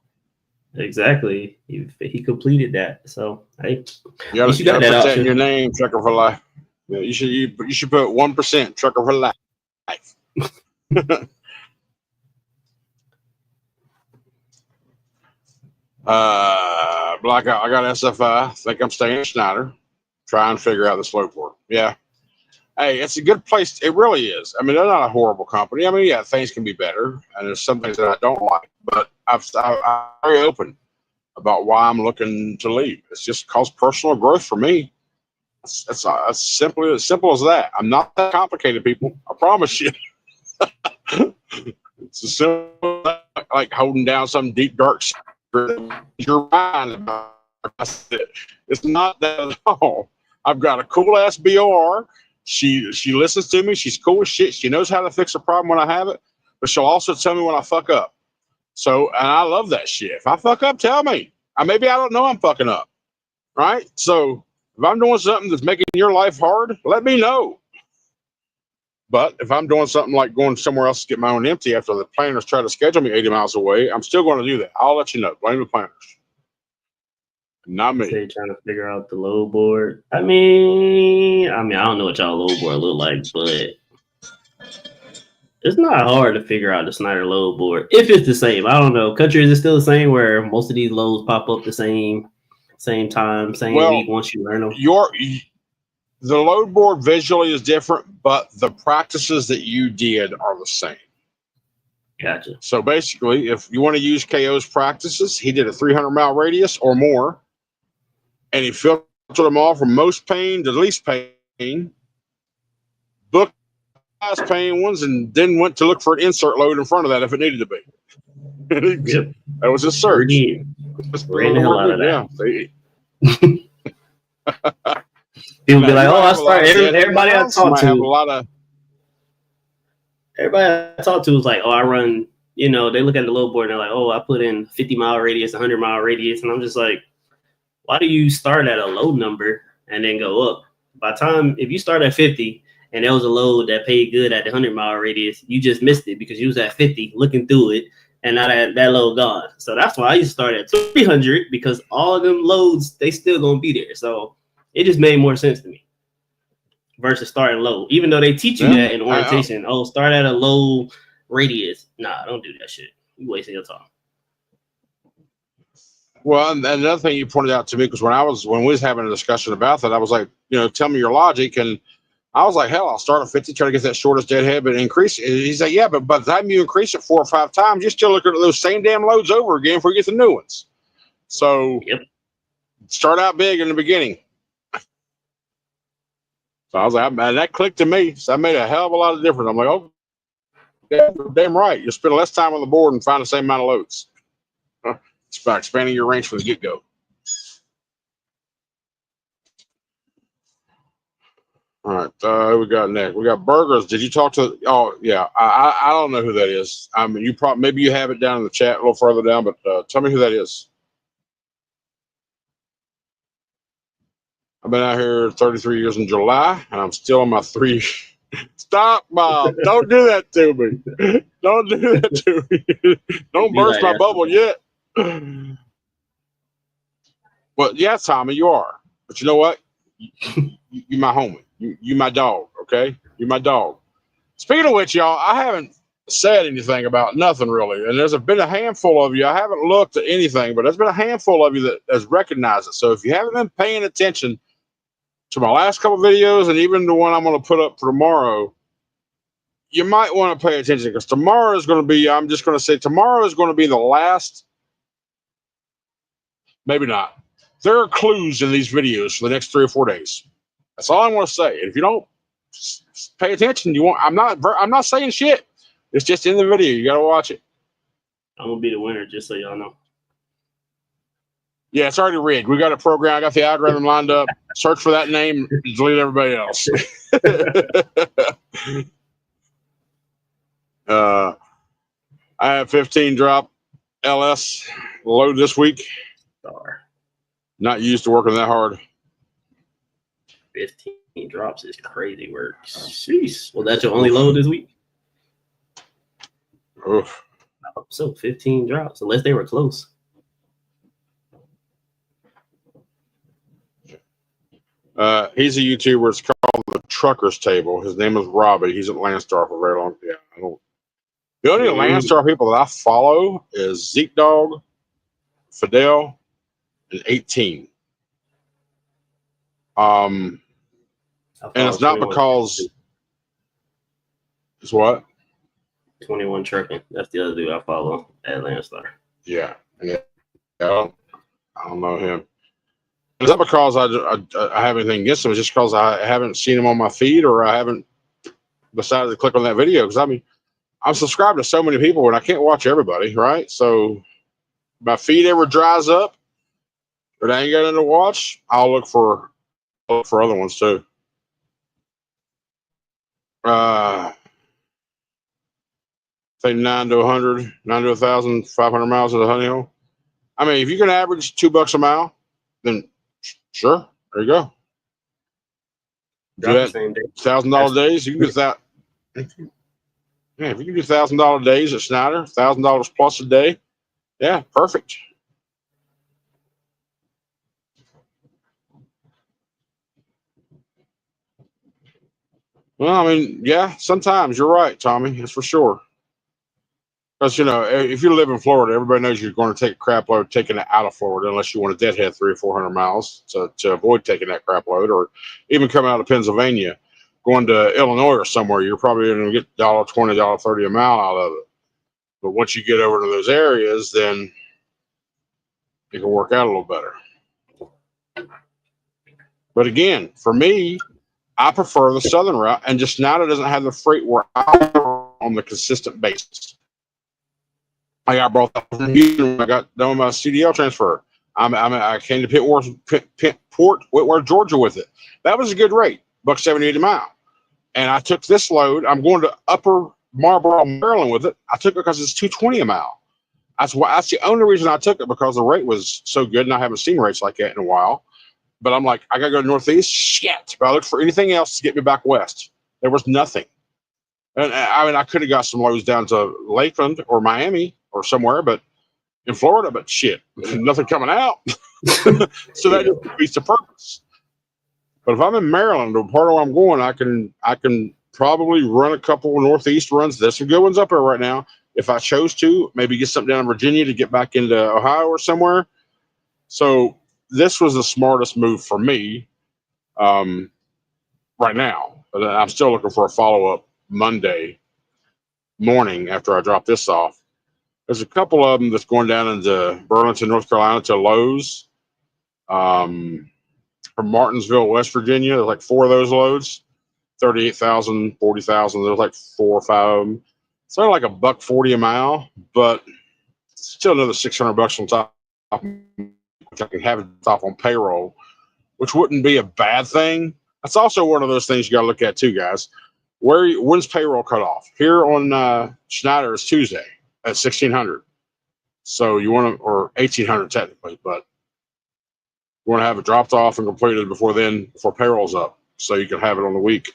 Exactly. He completed that. So hey, you got that put that in your name, Trucker for Life. Yeah, you should put 1% Trucker for Life. Blackout. I got SFI. Think I'm staying in Schneider. Try and figure out the slope work. Yeah. Hey, it's a good place. It really is. I mean, they're not a horrible company. I mean, yeah, things can be better, and there's some things that I don't like. But I'm very open about why I'm looking to leave. It's just cause personal growth for me. It's simply as simple as that. I'm not that complicated, people. I promise you. It's as simple like holding down some deep dark secret your mind about. It's not that at all. I've got a cool ass BOR. She listens to me. She's cool as shit. She knows how to fix a problem when I have it, but she'll also tell me when I fuck up. So, and I love that shit. If I fuck up, tell me. Maybe I don't know I'm fucking up, right? So if I'm doing something that's making your life hard, let me know. But if I'm doing something like going somewhere else to get my own empty after the planners try to schedule me 80 miles away, I'm still going to do that. I'll let you know. Blame the planners. Not me. So you're trying to figure out the load board. I mean, I don't know what y'all load board look like, but it's not hard to figure out the Schneider load board if it's the same. I don't know. Country, is it still the same where most of these loads pop up the same time, same week once you learn them? The load board visually is different, but the practices that you did are the same. Gotcha. So basically, if you want to use KO's practices, he did a 300-mile radius or more, and he filtered them all from most pain to least pain, booked highest pain ones, and then went to look for an insert load in front of that if it needed to be. Yep. That was his search. Ran the hell out of that. Yeah. People be like, "Oh, I started." Everybody I talk to, everybody I talk to is like, "Oh, I run." You know, they look at the load board and they're like, "Oh, I put in 50-mile radius, 100-mile radius," and I'm just like, "Why do you start at a low number and then go up? By the time if you start at 50 and there was a load that paid good at the 100-mile radius, you just missed it because you was at 50 looking through it, and now that load gone. So that's why I used to start at 300 because all of them loads they still gonna be there. So it just made more sense to me versus starting low, even though they teach you that in orientation. Oh, start at a low radius. Nah, don't do that shit. You wasting your time. Well, and another thing you pointed out to me, because when we was having a discussion about that, I was like, tell me your logic, and I was like, hell, I'll start at 50, try to get that shortest deadhead, but increase it. He's like, yeah, but by the time you increase it 4 or 5 times, you're still looking at those same damn loads over again before you get the new ones. So start out big in the beginning. So I was like, man, that clicked to me. So that made a hell of a lot of difference. I'm like, oh, damn right. You spend less time on the board and find the same amount of loads. It's about expanding your range from the get-go. All right, we got next. We got burgers. Did you talk to? Oh yeah, I don't know who that is. I mean, you probably maybe you have it down in the chat a little further down, but tell me who that is. I've been out here 33 years in July, and I'm still on my 3. Stop, Bob! Don't do that to me. Don't do that to me. Don't burst my bubble yet. Well, yeah, Tommy, you are. But you know what? You my homie. You my dog, okay? You my dog. Speaking of which, y'all, I haven't said anything about nothing really. And there's been a handful of you. I haven't looked at anything, but there's been a handful of you that has recognized it. So if you haven't been paying attention to my last couple videos and even the one I'm going to put up for tomorrow, you might want to pay attention because tomorrow is going to be, I'm just going to say tomorrow is going to be the last, maybe not. There are clues in these videos for the next 3 or 4 days. That's all I want to say. And if you don't pay attention, you won't. I'm not saying shit. It's just in the video. You got to watch it. I'm going to be the winner, just so y'all know. Yeah, it's already rigged. We got a program. I got the algorithm lined up. Search for that name, delete everybody else. I have 15 drop LS load this week. Not used to working that hard. 15 drops is crazy work. Jeez. Well, that's your only load this week? Oof. So 15 drops, unless they were close. He's a YouTuber. It's called The Trucker's Table. His name is Robbie. He's at Landstar for a very long time. Yeah, I don't. The only Landstar people that I follow is Zeke Dog, Fidel, and 18. And it's not because it's what? 21 Trucking. That's the other dude I follow at Landstar. Yeah. I don't know him. It's not because I have anything against him. It's just because I haven't seen him on my feed or I haven't decided to click on that video. Because I mean, I'm subscribed to so many people and I can't watch everybody, right? So my feed ever dries up, but I ain't got anything to watch, I'll look for other ones too. I think 9 to 100, 9 to 1,500 miles of the honey hole. I mean, if you can average $2 a mile, then sure, there you go. Do that $1,000 days. You can do that. Yeah, if you can do $1,000 days at Snyder, $1,000 plus a day, yeah, perfect. Well, I mean, yeah, sometimes you're right, Tommy. That's for sure. Because, you know, if you live in Florida, everybody knows you're going to take a crap load taking it out of Florida unless you want to deadhead 300 or 400 miles to avoid taking that crap load, or even coming out of Pennsylvania, going to Illinois or somewhere, you're probably going to get $1.20, $1.30 a mile out of it. But once you get over to those areas, then it can work out a little better. But again, for me, I prefer the southern route, and just now it doesn't have the freight where I on the consistent basis. I got brought up from Houston when I got done with my CDL transfer. I came to Port Whitworth, Georgia with it. That was a good rate, $1.78 a mile. And I took this load. I'm going to Upper Marlboro, Maryland with it. I took it because it's $2.20 a mile. That's the only reason I took it, because the rate was so good, and I haven't seen rates like that in a while. But I'm like, I got to go to Northeast. Shit. But I looked for anything else to get me back west. There was nothing. And I mean, I could have got some loads down to Lakeland or Miami or somewhere, but in Florida, but shit, nothing coming out. So that just defeats the purpose. But if I'm in Maryland or part of where I'm going, I can probably run a couple of Northeast runs. There's some good ones up there right now. If I chose to, maybe get something down in Virginia to get back into Ohio or somewhere. So this was the smartest move for me right now. But I'm still looking for a follow-up Monday morning after I drop this off. There's a couple of them that's going down into Burlington, North Carolina to Lowe's. From Martinsville, West Virginia, there's like 4 of those loads, 38,000, 40,000. There's like 4 or 5 of them. It's only like $1.40 a mile, but still another $600 on top which I can have it off on payroll, which wouldn't be a bad thing. That's also one of those things you got to look at too, guys. When's payroll cut off? Here on Schneider is Tuesday at 1600. So you want to, or 1800 technically, but you want to have it dropped off and completed before then, before payroll's up, so you can have it on the week.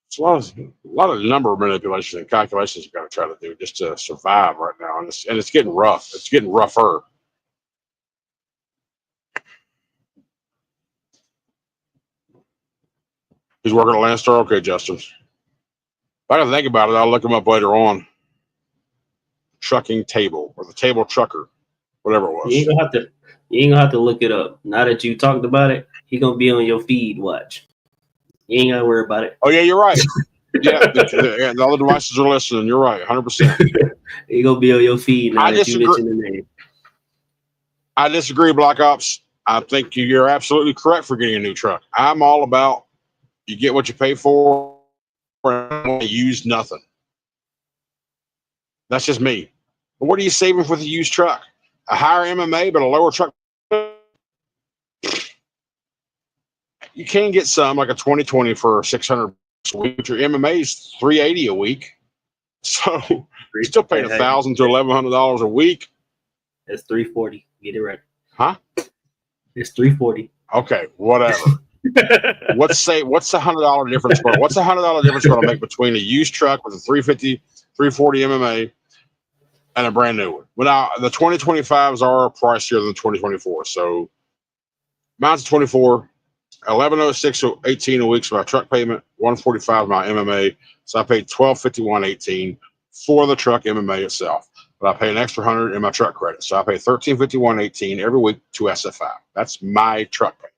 It's a lot of number manipulations and calculations you got to try to do just to survive right now, and it's getting rough. It's getting rougher. He's working at Landstar. Okay, Justin. If I got to think about it, I'll look him up later on. Trucking table, or the table trucker, whatever it was. You ain't gonna have to look it up. Now that you talked about it, he gonna be on your feed watch. You ain't gotta worry about it. Oh yeah, you're right. Yeah, all the devices are listening. You're right, 100%. He gonna be on your feed now that you mentioned the name. I disagree, Black Ops. I think you're absolutely correct for getting a new truck. I'm all about you get what you pay for and use nothing. That's just me. But what are you saving for the used truck? A higher MMA, but a lower truck? You can get some, like a 2020 for 600 a week, but your MMA is 380 a week. So you're still paying $1,000 to $1,100 a week. It's 340. Get it right. Huh? It's 340. Okay, whatever. What's the $100 difference? What's the $100 difference going to make between a used truck with a 350, 340 MMA and a brand new one? Well, now the 2025s are pricier than the 2024. So mine's 24, 1106.18 a week for my truck payment, 145 my MMA. So I paid 1251.18 for the truck MMA itself. But I pay an extra 100 in my truck credit. So I pay 1351.18 every week to SFI. That's my truck payment,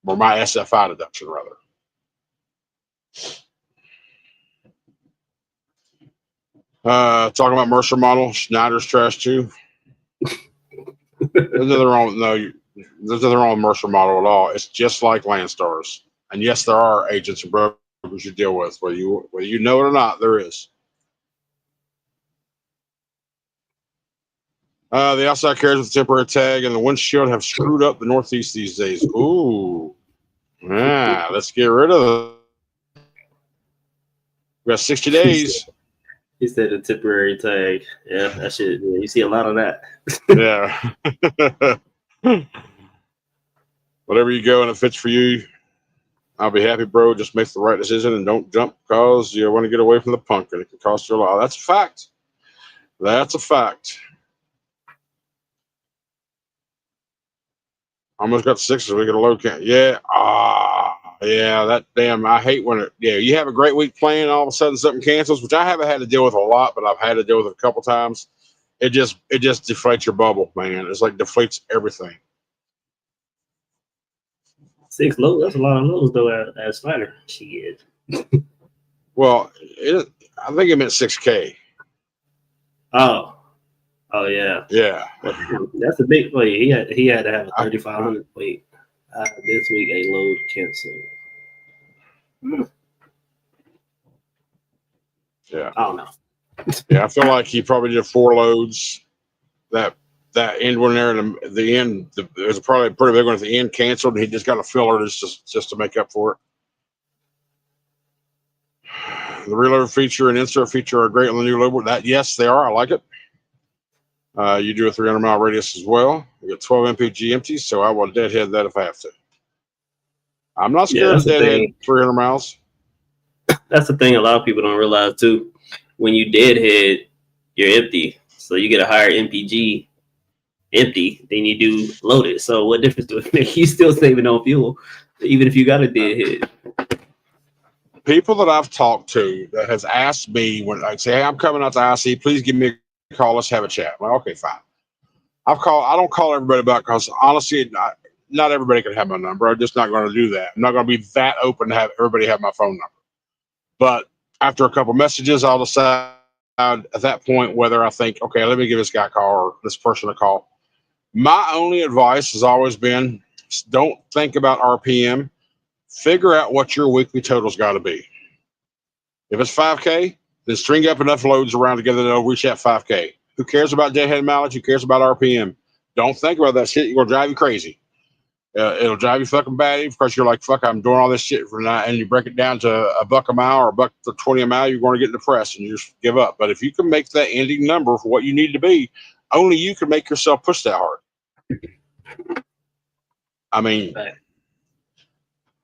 or my SFI deduction rather. Talking about Mercer model, Schneider's trash too. There's nothing wrong with Mercer model at all. It's just like Landstar's. And yes, there are agents and brokers you deal with, whether you know it or not, there is. The outside carriers with temporary tag and the windshield have screwed up the Northeast these days. Ooh. Yeah, let's get rid of them. We got 60 days. He said a temporary tag. Yeah, that shit. Yeah, you see a lot of that. Yeah. Whatever you go and it fits for you, I'll be happy, bro. Just make the right decision and don't jump because you want to get away from the punk and it can cost you a lot. That's a fact. That's a fact. Almost got 6 so we get a low count. Yeah. Yeah, that damn, I hate when you have a great week playing, all of a sudden something cancels, which I haven't had to deal with a lot, but I've had to deal with it a couple times. It just deflates your bubble, man. It's like deflates everything. 6 lows, that's a lot of lows though at Snyder. Shit. Well, I think it meant 6K. Oh yeah. Yeah. That's a big play. He had to have a 3,500 weight. This week a load canceled. Yeah. I don't know. Yeah, I feel like he probably did 4 loads. That end one there, and the end, there's probably a pretty big one at the end canceled, and he just got a filler just to make up for it. The reload feature and insert feature are great on the new load. Yes, they are. I like it. You do a 300-mile radius as well. You get 12 MPG empties, so I will deadhead that if I have to. I'm not scared to deadhead 300 miles. That's the thing a lot of people don't realize too. When you deadhead, you're empty, so you get a higher MPG empty than you do loaded. So what difference do it make? You still saving on fuel, even if you got a deadhead. People that I've talked to that has asked me when I say, "Hey, I'm coming out to IC, please give me a call. Let's have a chat." Well, okay, fine. I don't call everybody back because honestly, not everybody can have my number. I'm just not going to do that. I'm not going to be that open to have everybody have my phone number. But after a couple messages, I'll decide at that point whether I think, okay, let me give this guy a call or this person a call. My only advice has always been, don't think about RPM. Figure out what your weekly total's got to be. If it's 5K, then string up enough loads around together that'll reach that 5K. Who cares about deadhead mileage? Who cares about RPM? Don't think about that shit. You're gonna drive you crazy. It'll drive you fucking batty because you're like, fuck, I'm doing all this shit for that, and you break it down to $1 a mile or $1.20 a mile, you're going to get depressed and you just give up. But if you can make that ending number for what you need to be, only you can make yourself push that hard. I mean,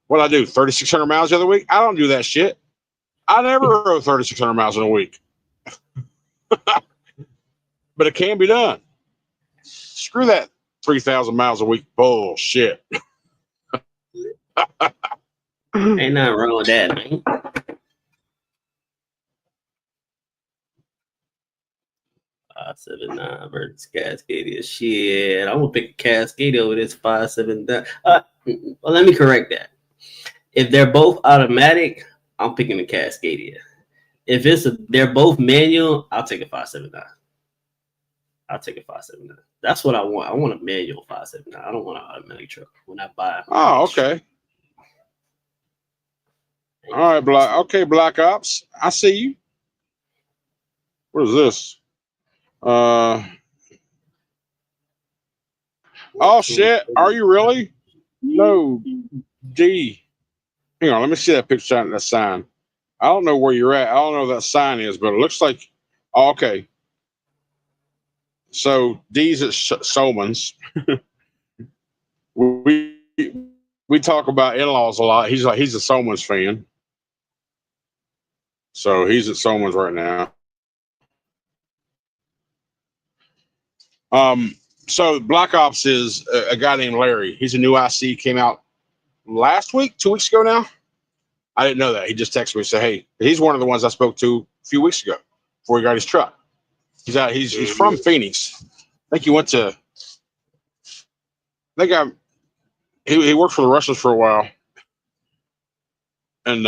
what I do, 3,600 miles the other week? I don't do that shit. I never rode 3,600 miles in a week. But it can be done. Screw that 3,000 miles a week bullshit. Ain't nothing wrong with that, man. $579 versus Cascadia. Shit, I'm gonna pick a Cascadia over this 579. Well, let me correct that. If they're both automatic, I'm picking the Cascadia. If they're both manual, I'll take a 579. I'll take a 579. That's what I want. I want a manual 579. I don't want an automatic truck when I buy. Oh, okay. All right, Black Ops. I see you. What is this? Oh shit. Are you really? No. D. Hang on, let me see that picture of that sign. I don't know where you're at. I don't know what that sign is, but it looks like okay. So D's at Solman's. we talk about in-laws a lot. He's a Solman's fan. So he's at Solman's right now. So Black Ops is a guy named Larry. He's a new IC, came out last week, 2 weeks ago now. I didn't know that. He just texted me and said, hey, he's one of the ones I spoke to a few weeks ago before he got his truck. He's from Phoenix. I think he went to he worked for the Russians for a while. And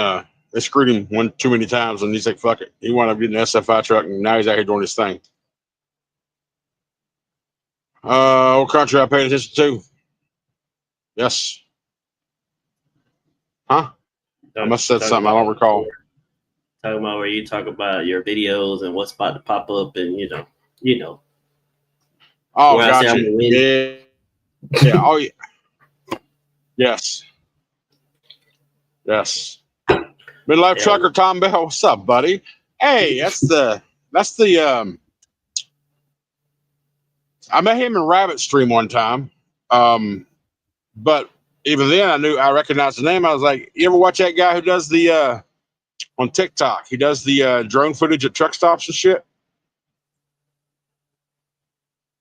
they screwed him one too many times, and he's like, fuck it. He wound up getting an SFI truck, and now he's out here doing his thing. What country I paid attention to? Yes. Huh? I must have said something. I don't recall. Talking about where you talk about your videos and what's about to pop up, and you know. Oh, gotcha. Yeah. Yeah. Oh, yeah. Yes. Yes. Midlife Trucker Tom Bell. What's up, buddy? Hey, that's the I met him in Rabbit Stream one time. But even then I recognized the name. I was like, you ever watch that guy who does the on TikTok? He does the drone footage at truck stops and shit.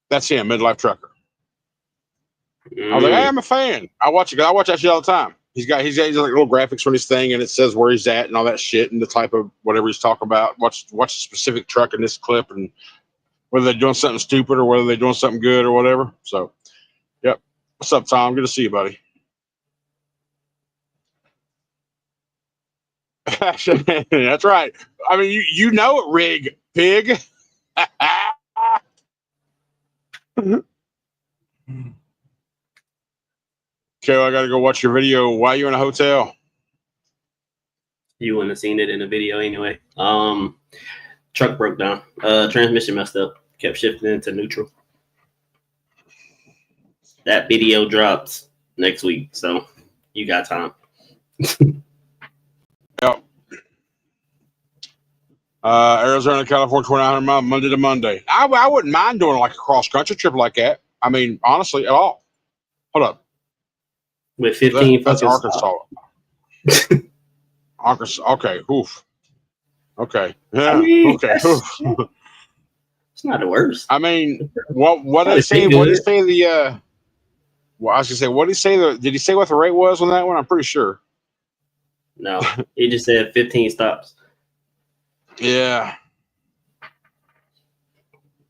That's him, Midlife Trucker. I was like, hey, I'm a fan. I watch that shit all the time. He's got like little graphics on his thing, and it says where he's at and all that shit, and the type of whatever he's talking about. Watch a specific truck in this clip, and whether they're doing something stupid or whether they're doing something good or whatever. So, yep. What's up, Tom? Good to see you, buddy. That's right. I mean, you know it, Rig Pig. Okay, well, I got to go watch your video. Why are you in a hotel? You wouldn't have seen it in the video anyway. Truck broke down. Transmission messed up. Kept shifting into neutral. That video drops next week, so you got time. Yep. Arizona, California, 2,900 miles, Monday to Monday. I wouldn't mind doing like a cross-country trip like that. I mean, honestly, at all. Hold up. With 15 that's Arkansas. Arkansas. Okay. Oof. Okay. Yeah. I mean, okay. It's not the worst. I mean, what did he say? What did he say the? Well, I was gonna say, what did he say? Did he say what the rate was on that one? I'm pretty sure. No, he just said 15 stops. Yeah.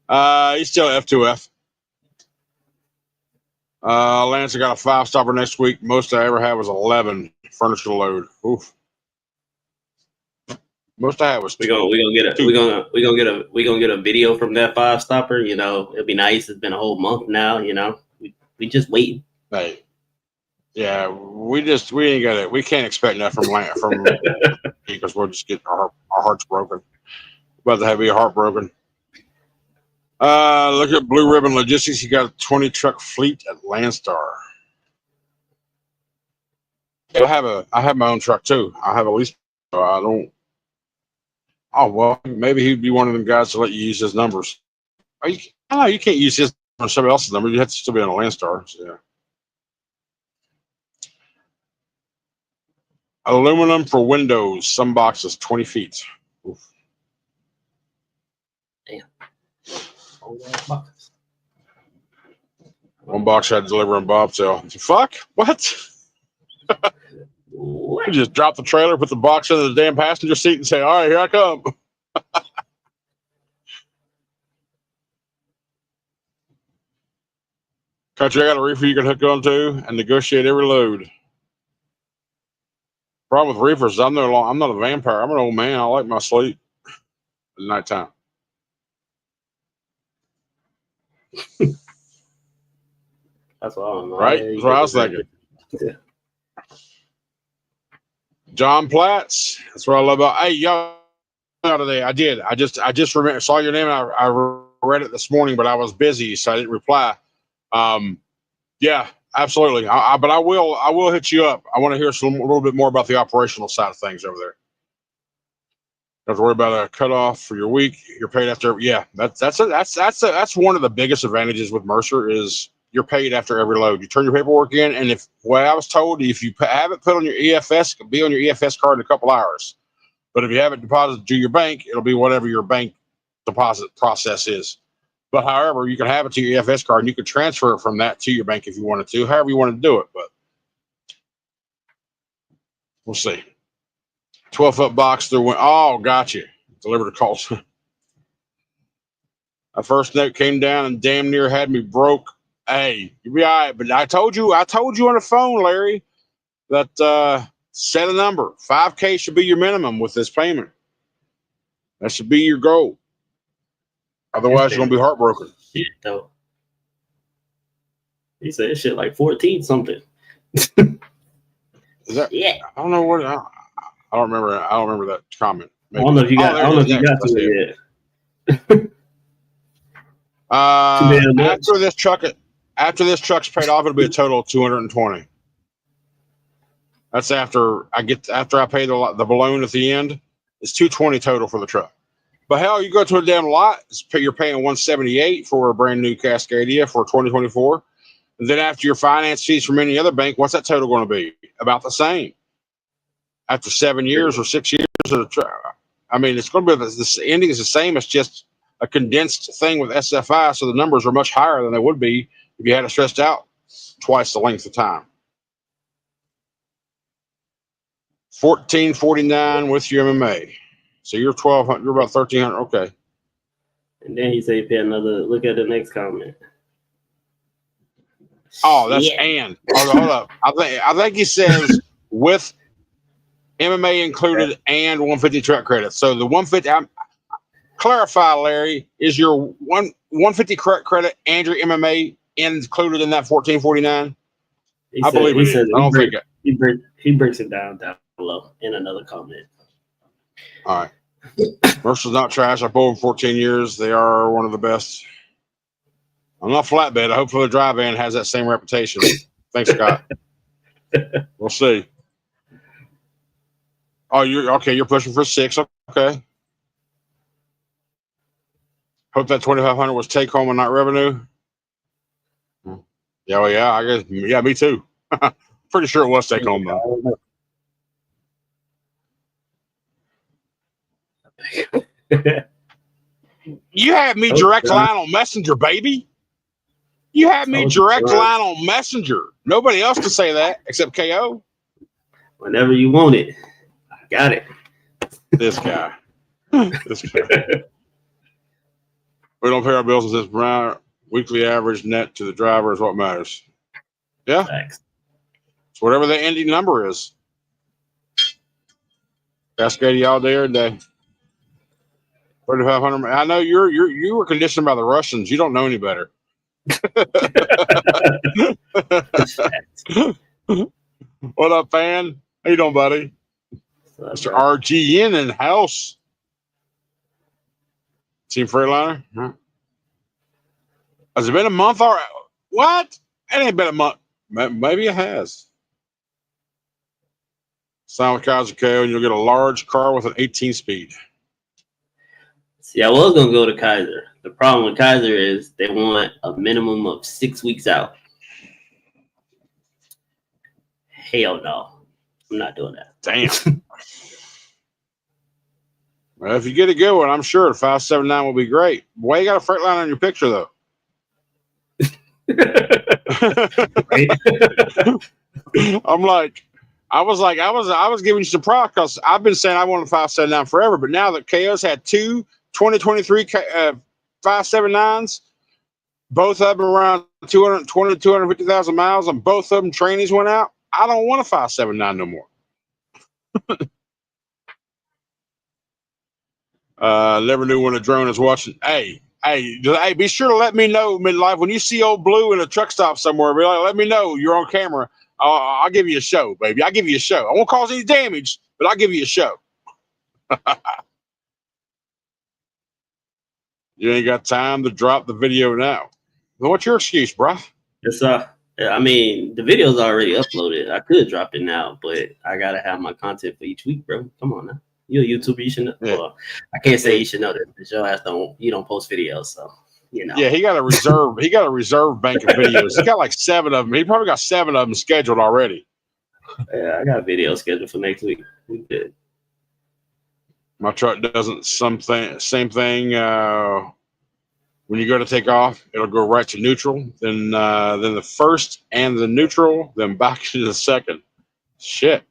He's still F2F. Lance, I got a 5-stopper next week. Most I ever had was 11 furniture load. Oof. Most I had was we gonna get a video from that 5-stopper. You know, it'll be nice. It's been a whole month now. You know, we just waiting. Hey, yeah, we ain't got it. We can't expect nothing from because we'll just get our hearts broken. About to have your heart broken. Look at Blue Ribbon Logistics. He got a 20 truck fleet at Landstar. I have my own truck too. I have a lease. I don't. Oh well, maybe he'd be one of them guys to let you use his numbers. I don't know. You can't use his or somebody else's number. You have to still be on a Landstar. So, yeah. Aluminum for windows. Some boxes 20 feet. Oof. Damn. Oh, that box. One box had to deliver in bobtail. Fuck? What? What? You just drop the trailer, put the box under the damn passenger seat, and say, "All right, here I come." Country, I got a reefer you can hook onto and negotiate every load. Problem with reefers, I'm not a vampire. I'm an old man. I like my sleep at nighttime. That's what I'm Right? That's what I was thinking. Yeah. John Platts. That's what I love about. Hey, y'all, today I did. I just remember, saw your name. And I read it this morning, but I was busy, so I didn't reply. Yeah, absolutely. But I will hit you up. I want to hear a little bit more about the operational side of things over there. Don't have to worry about a cutoff for your week. You're paid after. Yeah, that's one of the biggest advantages with Mercer is you're paid after every load. You turn your paperwork in, and I was told, if you have it put on your EFS, it'll be on your EFS card in a couple hours. But if you have it deposited to your bank, it'll be whatever your bank deposit process is. But however, you can have it to your EFS card, and you can transfer it from that to your bank if you wanted to, however you want to do it. But we'll see. 12-foot box through. Oh, gotcha. Delivered to calls. My first note came down and damn near had me broke. Hey, you'll be all right. But I told you on the phone, Larry, that set a number. 5K should be your minimum with this payment. That should be your goal. Otherwise, you're gonna be heartbroken. Shit, though. He said shit like 14 something. Is that? Yeah. I don't know what. I don't remember. I don't remember that comment. Maybe. I don't know if you got. I don't know if you got to it yet. After this truck's paid off, it'll be a total of 220. That's after I pay the balloon at the end. It's 220 total for the truck. But hell, you go to a damn lot, you're paying 178 for a brand new Cascadia for 2024. And then after your finance fees from any other bank, what's that total going to be? About the same. After 7 years or 6 years of the truck. I mean, it's going to be the ending is the same. It's just a condensed thing with SFI, so the numbers are much higher than they would be if you had it stretched out twice the length of time. $1,449 with your MMA. So you're $1,200. You're about $1,300. Okay. And then he said he paid another. Look at the next comment. Oh, that's and. Hold up. I think he says with MMA included and 150 truck credits. So the 150. Clarify, Larry. Is your 150 truck credit and your MMA included in that $1,449? I believe it is. I don't think it. He breaks it down below in another comment. All right. Mercer's not trash. I've pulled them 14 years. They are one of the best. I'm not flatbed. I hope the dry van has that same reputation. Thanks, Scott. We'll see. Oh, you're okay. You're pushing for 6. Okay. Hope that 2,500 was take home and not revenue. Yeah, well, yeah. I guess. Yeah, me too. Pretty sure it was take home though. You had me direct line on Messenger, baby. You had me direct line on Messenger. Nobody else can say that except KO. Whenever you want it, I got it. This guy. This guy. We don't pay our bills with this brown weekly average net to the driver is what matters. Yeah. Thanks. It's whatever the ending number is. Cascadia all day, every day. 3,500. I know you were conditioned by the Russians. You don't know any better. What up, fan? How you doing, buddy? Mr. RGN in house. Team Freightliner. Huh? Has it been a month or what? It ain't been a month. Maybe it has. Sign with Kaiser KO, and you'll get a large car with an 18 speed. See, I was gonna go to Kaiser. The problem with Kaiser is they want a minimum of 6 weeks out. Hell no, I'm not doing that. Damn. Well, if you get a good one, I'm sure the 579 will be great. Why you got a freight line on your picture though? I'm like, I was giving you some props because I've been saying I want a 579 forever, but now that KO's had two 2023 579s, both of them around 220, 250,000 miles, and both of them trainees went out. I don't want a 579 no more. Never knew when a drone is watching. Hey, be sure to let me know midlife when you see old Blue in a truck stop somewhere. Be like, let me know you're on camera. I'll give you a show, baby. I'll give you a show. I won't cause any damage, but I'll give you a show. You ain't got time to drop the video now. Well, what's your excuse, bro? Yes, I mean, the video's already uploaded. I could drop it now, but I gotta have my content for each week, bro. Come on now. You're a YouTuber, you should know. Yeah. Well, I can't say you should know that because your ass don't post videos, so you know. Yeah, he got a reserve bank of videos. He got like 7 of them. He probably got 7 of them scheduled already. Yeah, I got a video scheduled for next week. We good. My truck doesn't same thing. When you go to take off, it'll go right to neutral, then the first and the neutral, then back to the second. Shit.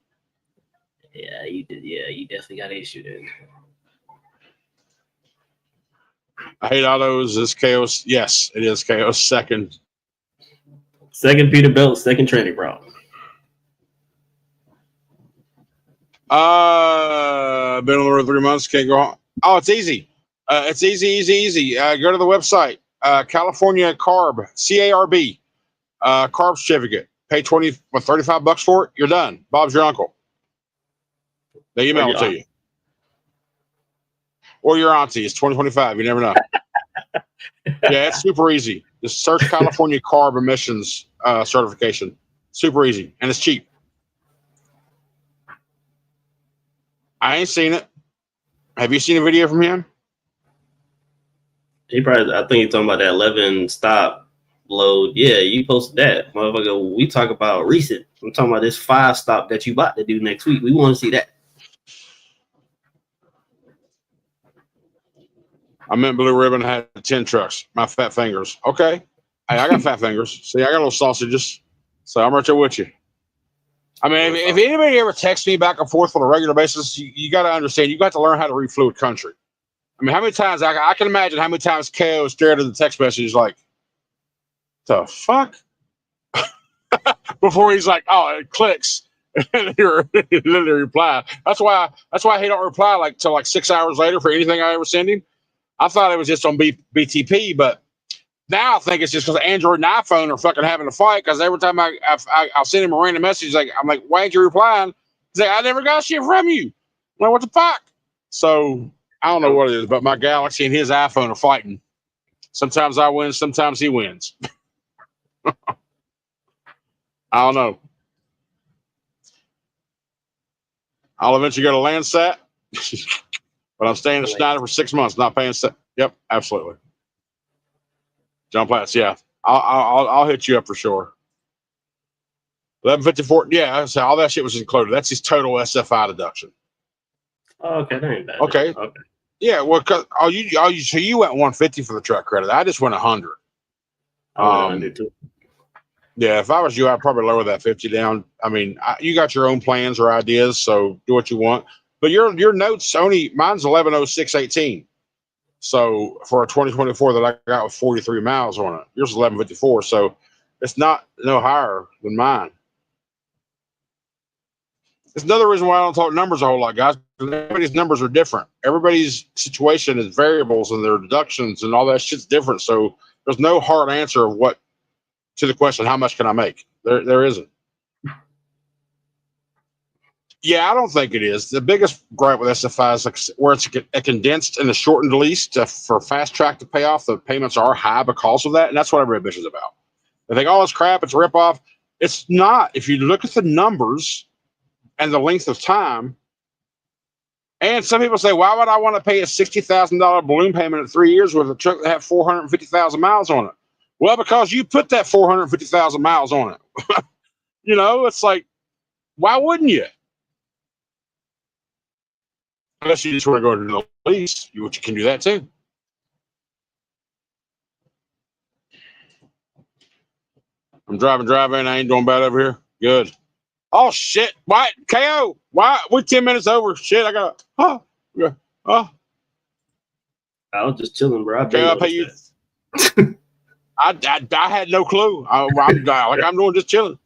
Yeah, you did. Yeah, you definitely got an issue then. I hate autos. Is KO's? Yes, it is KO's second. Second Peterbilt, second training, bro. Been on the road 3 months. Can't go home. Oh, it's easy. It's easy. Go to the website. California Carb, CARB, carb certificate. Pay $35 for it. You're done. Bob's your uncle. They email it to you. Or your auntie. It's 2025. You never know. Yeah, it's super easy. Just search California Carb Emissions certification. Super easy. And it's cheap. I ain't seen it. Have you seen a video from him? I think he's talking about that 11 stop load. Yeah, you posted that. Motherfucker, we talk about recent. I'm talking about this 5 stop that you about to do next week. We want to see that. I meant Blue Ribbon had 10 trucks. My fat fingers. Okay. Hey, I got fat fingers. See, I got little sausages. So I'm right there with you. I mean, if anybody ever texts me back and forth on a regular basis, you got to understand, you got to learn how to read fluid country. I mean, how many times, I can imagine how many times KO stared at the text message like, the fuck? Before he's like, oh, it clicks. And he reply. That's why he don't reply like till like 6 hours later for anything I ever send him. I thought it was just on BTP, but now I think it's just because Android and iPhone are fucking having a fight. Because every time I'll send him a random message, I'm like, why ain't you replying? He's like, I never got shit from you. I'm like, what the fuck? So I don't know what it is, but my Galaxy and his iPhone are fighting. Sometimes I win, sometimes he wins. I don't know. I'll eventually go to Landsat, but I'm staying at Schneider for 6 months, not paying. Yep, absolutely. John Platts, yeah, I'll hit you up for sure. 1154, yeah. So all that shit was included. That's his total SFI deduction. Oh, okay, that ain't bad. Okay. Yeah, well, cause so you went 150 for the truck credit. I just went 100. I went 100 too. Yeah, if I was you, I'd probably lower that 50 down. I mean, you got your own plans or ideas, so do what you want. But your notes mine's 110618. So for a 2024 that I got with 43 miles on it, yours is 1154. So it's not no higher than mine. It's another reason why I don't talk numbers a whole lot, guys. Everybody's numbers are different. Everybody's situation is variables and their deductions and all that shit's different. So there's no hard answer of what to the question, how much can I make? There isn't. Yeah, I don't think it is. The biggest gripe with SFI is like where it's a condensed and a shortened lease for fast track to pay off. The payments are high because of that, and that's what everybody bitches about. They think, oh, it's crap, it's a ripoff. It's not. If you look at the numbers and the length of time, and some people say, why would I want to pay a $60,000 balloon payment at 3 years with a truck that had 450,000 miles on it? Well, because you put that 450,000 miles on it. You know, it's like, why wouldn't you? Unless you just want to go to the lease, which you can do that too. I'm driving. I ain't doing bad over here. Good. Oh shit! Why KO? Why we're 10 minutes over? Shit! I got. Oh. I was just chilling, bro. KO, I pay you. I had no clue. I'm doing just chilling.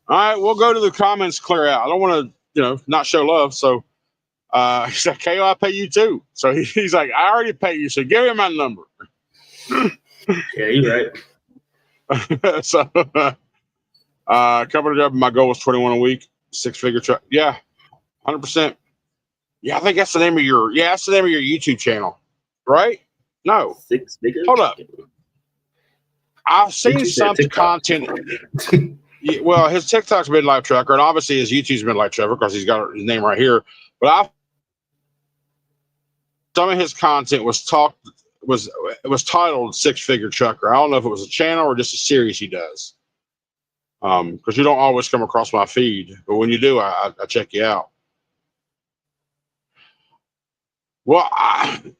All right, we'll go to the comments. Clear out. I don't want to, not show love. So, he's like, KO, I pay you too. So he's like, I already pay you. So give me my number. Yeah, you're right. So, company job. My goal was 21 a week, 6-figure truck. Yeah, 100%. Yeah, I think that's the name of your. Yeah, that's the name of your YouTube channel, right? No, 6-figure. Hold up. I've seen some content. Well, his TikTok's Midlife Trucker, and obviously his YouTube's Midlife Trucker because he's got his name right here. But some of his content was titled 6-Figure Trucker. I don't know if it was a channel or just a series he does. Because you don't always come across my feed, but when you do, I check you out. Well,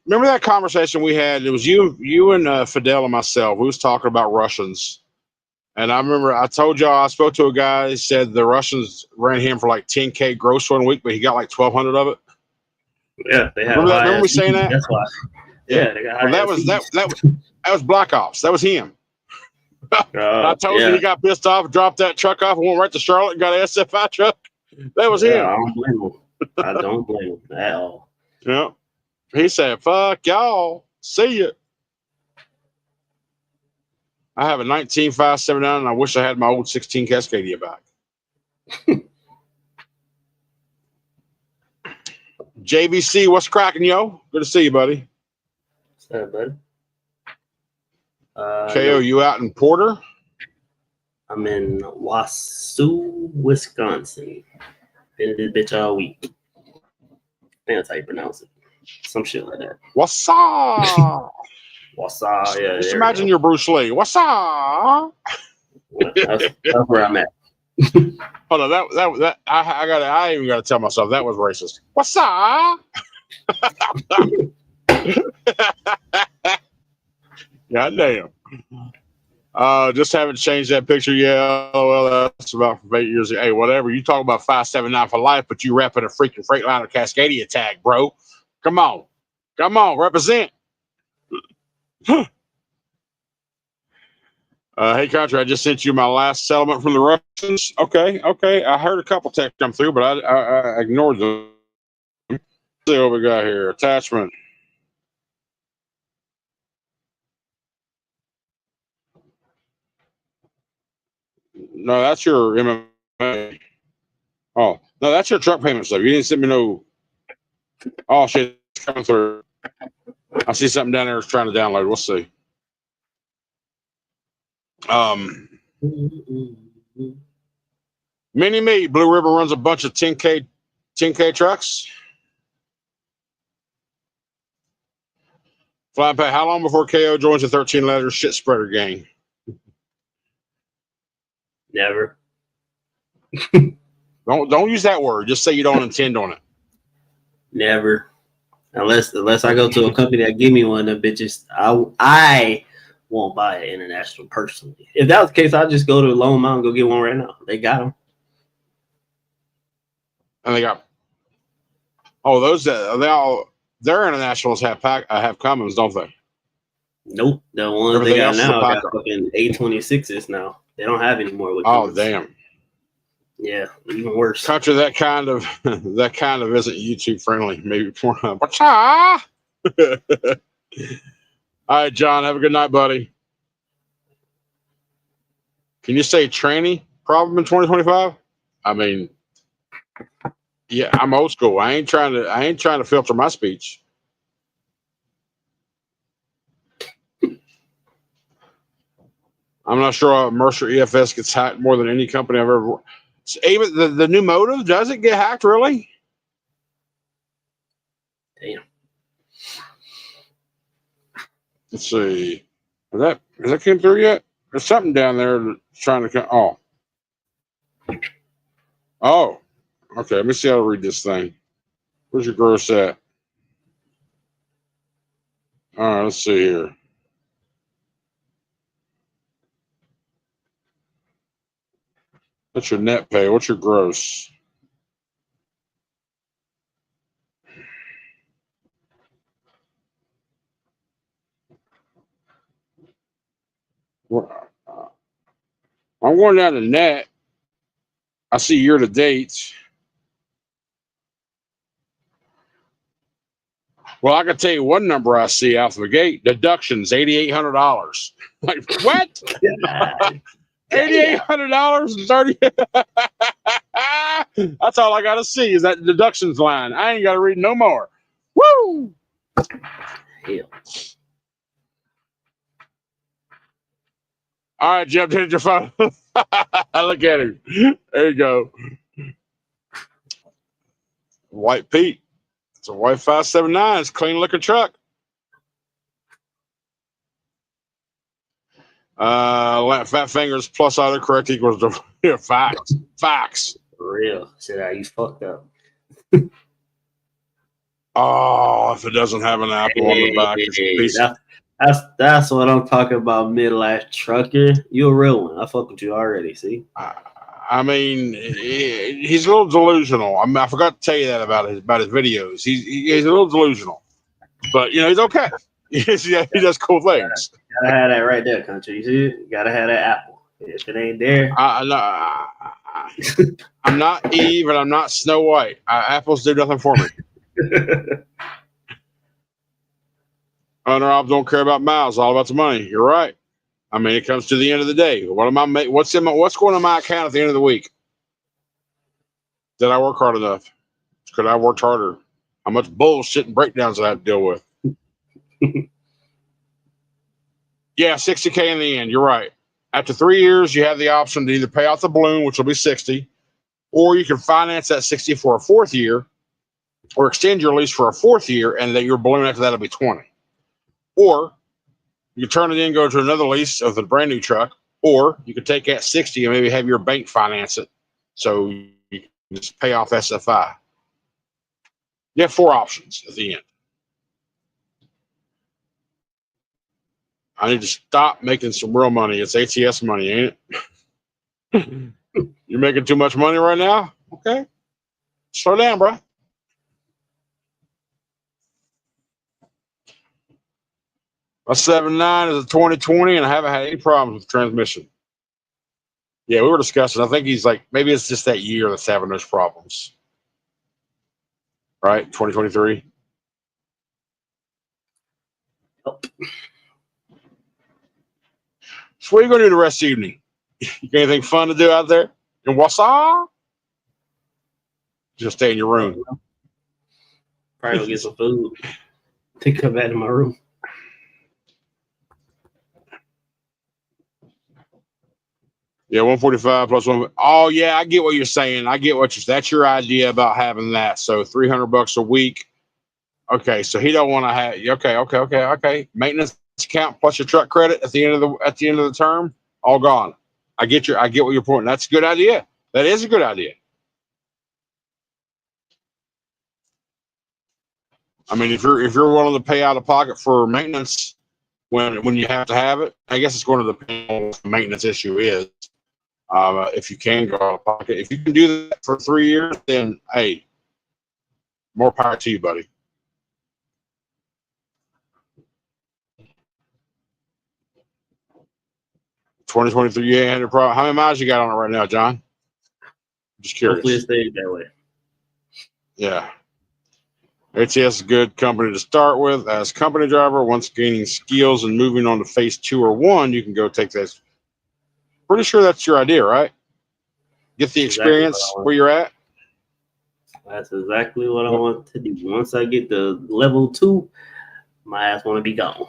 remember that conversation we had? It was you and Fidel and myself. We was talking about Russians. And I remember I told y'all I spoke to a guy. He said the Russians ran him for like 10K gross 1 week, but he got like 1,200 of it. Yeah, they have. Remember me saying that? That's why. Yeah, they got. Well, that was Black Ops. That was him. I told you he got pissed off, dropped that truck off, and went right to Charlotte and got an SFI truck. That was him. I don't blame him. I don't blame him at all. Yeah. He said, "Fuck y'all. See ya." I have a 19.579, and I wish I had my old 16 Cascadia back. JVC, what's cracking, yo? Good to see you, buddy. What's up, buddy? KO, you out in Porter? I'm in Wausau, Wisconsin. Been this bitch all week. I think that's how you pronounce it. Some shit like that. Wausau. Wausau, yeah. Just imagine you're Bruce Lee. Wausau. That's where I'm at. Hold on, that I even gotta tell myself that was racist. Wausau. God damn. Just haven't changed that picture yet. Well, that's about 8 years ago. Hey, whatever. You talk about 579 for life, but you repping a freaking Freightliner Cascadia tag, bro. Come on, represent. Hey, COUNTR, I just sent you my last settlement from the Russians. Okay. I heard a couple texts come through, but I ignored them. Let's see what we got here. Attachment. No, that's your MMA. Oh, no, that's your truck payment stuff. You didn't send me no. Oh, shit. It's coming through. I see something down there that's trying to download. We'll see. Mini Me, Blue Ribbon runs a bunch of 10K trucks. Flying Pat, how long before KO joins the 13-letter shit spreader gang? Never. Don't use that word. Just say you don't intend on it. Never. Unless I go to a company that give me one of them bitches, I won't buy it international personally. If that was the case, I'd just go to Lone Mountain and go get one right now. They got them. And they got those their internationals have Cummins, don't they? Nope. The ones they got now got fucking A26s now. They don't have any more with Cummins. Damn. Yeah, even worse. COUNTR, that kind of isn't YouTube friendly. Maybe for all right, John, have a good night, buddy. Can you say tranny problem in 2025? I mean, Yeah, I'm old school. I ain't trying to filter my speech. I'm not sure Mercer EFS gets hacked more than any company I've ever. Even the new Motive, does it get hacked really? Damn. Let's see. Has that came through yet? There's something down there that's trying to come. Oh. Okay, let me see how to read this thing. Where's your gross at? All right, let's see here. What's your net pay? What's your gross? I'm going down to net. I see year to date. Well, I can tell you one number I see out the gate: deductions, $8,800. Like what? $8,800 and 30. That's all I got to see is that deductions line. I ain't got to read no more. Woo! Hell. All right, Jeff, hit your phone. Look at him. There you go. White Pete. It's a white 579. It's a clean looking truck. Fat fingers plus autocorrect equals to facts. Facts. For real. Said you fucked up. Oh, if it doesn't have an apple on the back, it's a piece. That's what I'm talking about, midlife trucker. You a real one. I fuck with you already, see? I mean, he's a little delusional. I forgot to tell you that about his videos. He's a little delusional, but you know he's okay. He does cool things. Gotta have that right there, country. You see it? Gotta have that apple. If it ain't there, I'm not Eve and I'm not Snow White. Apples do nothing for me. Owner-op don't care about miles, all about the money. You're right. I mean, it comes to the end of the day. What's going on my account at the end of the week? Did I work hard enough? Could I have worked harder? How much bullshit and breakdowns did I have to deal with? Yeah, $60K in the end. You're right. After 3 years, you have the option to either pay off the balloon, which will be 60, or you can finance that 60 for a fourth year, or extend your lease for a fourth year, and that your balloon after that will be 20. Or you turn it in, go to another lease of the brand new truck, or you could take that 60 and maybe have your bank finance it, so you can just pay off SFI. You have 4 options at the end. I need to stop making some real money. It's ATS money, ain't it? You're making too much money right now? Okay. Slow down, bro. My 7.9 is a 2020, and I haven't had any problems with transmission. Yeah, we were discussing. I think he's like, maybe it's just that year that's having those problems. Right? 2023. Nope. So what are you going to do the rest of the evening? You got anything fun to do out there in Wausau? Just stay in your room. Probably go get some food. Take come back to my room. Yeah, 145 plus 1. Oh yeah, I get what you're saying. That's your idea about having that. So $300 a week. Okay, so he don't want to have. Okay. Maintenance account plus your truck credit at the end of the term, all gone. I get what you're pointing. That's a good idea. That is a good idea. I mean, if you're willing to pay out of pocket for maintenance when you have to have it, I guess it's going to depend on what the maintenance issue is. If you can go out of pocket, if you can do that for 3 years, then hey, more power to you, buddy. $2023, you ain't had a problem. How many miles you got on it right now, John? Just curious. Hopefully it stays that way. Yeah. ATS is a good company to start with. As company driver, once gaining skills and moving on to phase 2 or 1, you can go take this. Pretty sure that's your idea, right? Get the experience where you're at. That's exactly what I want to do. Once I get to level 2, my ass want to be gone.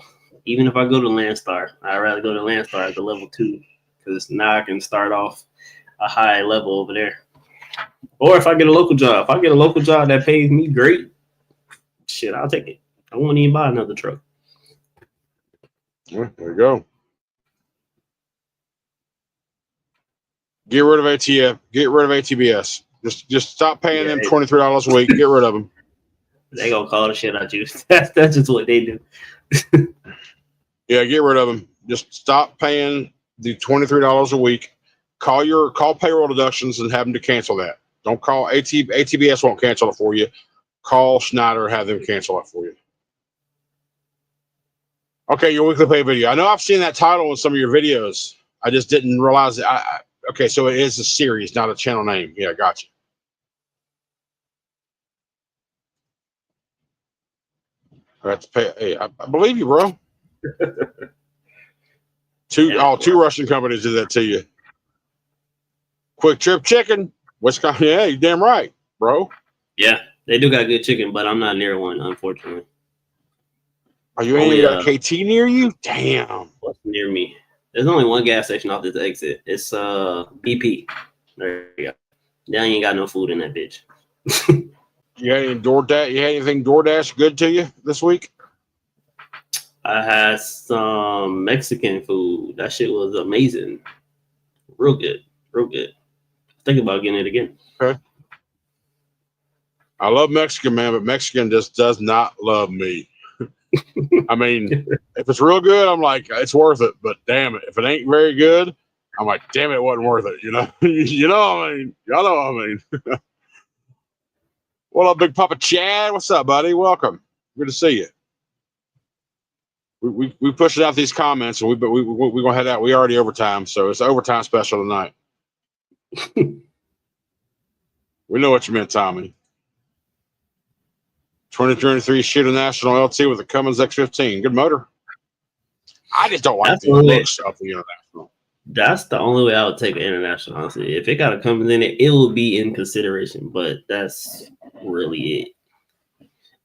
Even if I go to Landstar, I'd rather go to Landstar at the level 2 because now I can start off a high level over there. Or if I get a local job, that pays me great, shit, I'll take it. I won't even buy another truck. Well, there you go. Get rid of ATF. Get rid of ATBS. Just stop paying them $23 a week. Get rid of them. They gonna call the shit out you. That's just what they do. Yeah, get rid of them. Just stop paying the $23 a week. Call payroll deductions and have them to cancel that. Don't call ATBS won't cancel it for you. Call Schneider and have them cancel it for you. Okay, your weekly pay video. I know I've seen that title in some of your videos. I just didn't realize it. Okay, so it is a series, not a channel name. Yeah, gotcha. I have to pay. Hey, I believe you, bro. Two Russian companies did that to you. Quick Trip Chicken, Wisconsin. Yeah, you damn right, bro. Yeah, they do got good chicken, but I'm not near one, unfortunately. Are you only got a KT near you? Damn. What's near me? There's only one gas station off this exit. It's BP. There you go. They ain't got no food in that bitch. You had any DoorDash? You had anything DoorDash good to you this week? I had some Mexican food. That shit was amazing. Real good. Real good. Think about getting it again. Okay. I love Mexican, man, but Mexican just does not love me. I mean, if it's real good, I'm like, it's worth it. But damn it, if it ain't very good, I'm like, damn it, it wasn't worth it. You know, you know what I mean? Y'all know what I mean. What up, Big Papa Chad? What's up, buddy? Welcome. Good to see you. We pushed out these comments, and we're gonna head out. We already overtime, so it's an overtime special tonight. We know what you meant, Tommy. 2023 Shooter National LT with a Cummins X15. Good motor. I just don't like the looks of the International. That's the only way I would take an International, honestly. If it got a Cummins in it, it will be in consideration, but that's really it.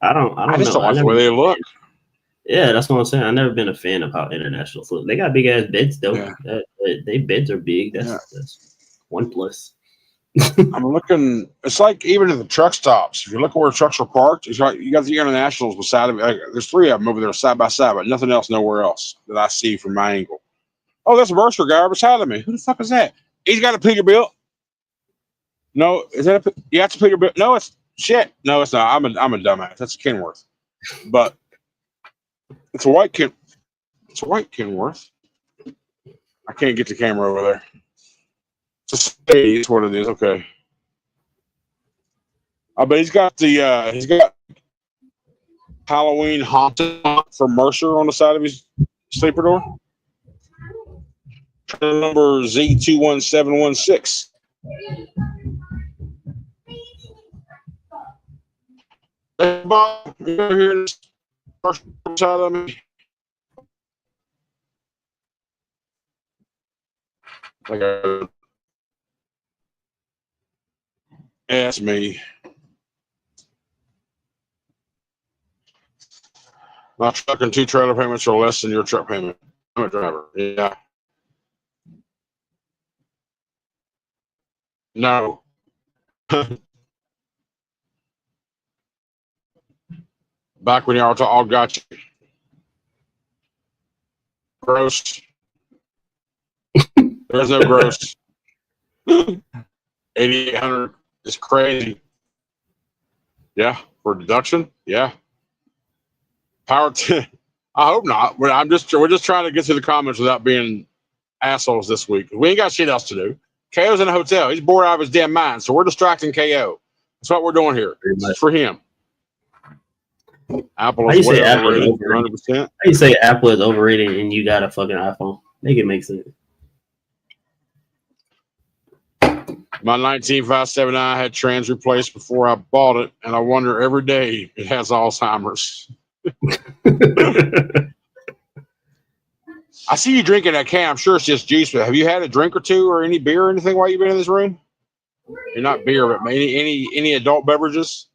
I just don't like the way they look. Yeah, that's what I'm saying. I've never been a fan of how Internationals look. They got big ass beds though. Yeah. They beds are big. That's one plus. I'm looking. It's like even at the truck stops. If you look where trucks are parked, it's like you got the Internationals beside of it. There's 3 of them over there side by side, but nothing else nowhere else that I see from my angle. Oh, that's a Mercer guy beside of me. Who the fuck is that? He's got a Peterbilt. No, is that a? Yeah, it's a Peterbilt. No, it's shit. No, it's not. I'm a dumbass. That's a Kenworth, but it's a white Ken. It's a white Kenworth. I can't get the camera over there. It's what it is. Okay. But he's got Halloween haunted for Mercer on the side of his sleeper door. Number Z21716. Hey, Bob, you're here this first side of me. Ask me. My truck and 2 trailer payments are less than your truck payment. I'm a driver. Yeah. No. Back when y'all all got you. Gross. There's no gross. 8,800 is crazy. Yeah, for deduction. Yeah. Power 10. I hope not. We're just trying to get through the comments without being assholes this week. We ain't got shit else to do. KO's in a hotel. He's bored out of his damn mind, so we're distracting KO. That's what we're doing here. It's for him. Apple is way overrated. 100%. How you say Apple is overrated and you got a fucking iPhone? Make it make sense. My 19579 had trans replaced before I bought it, and I wonder every day it has Alzheimer's. I see you drinking that can. I'm sure it's just juice, but have you had a drink or two or any beer or anything while you've been in this room? Not beer, but any adult beverages.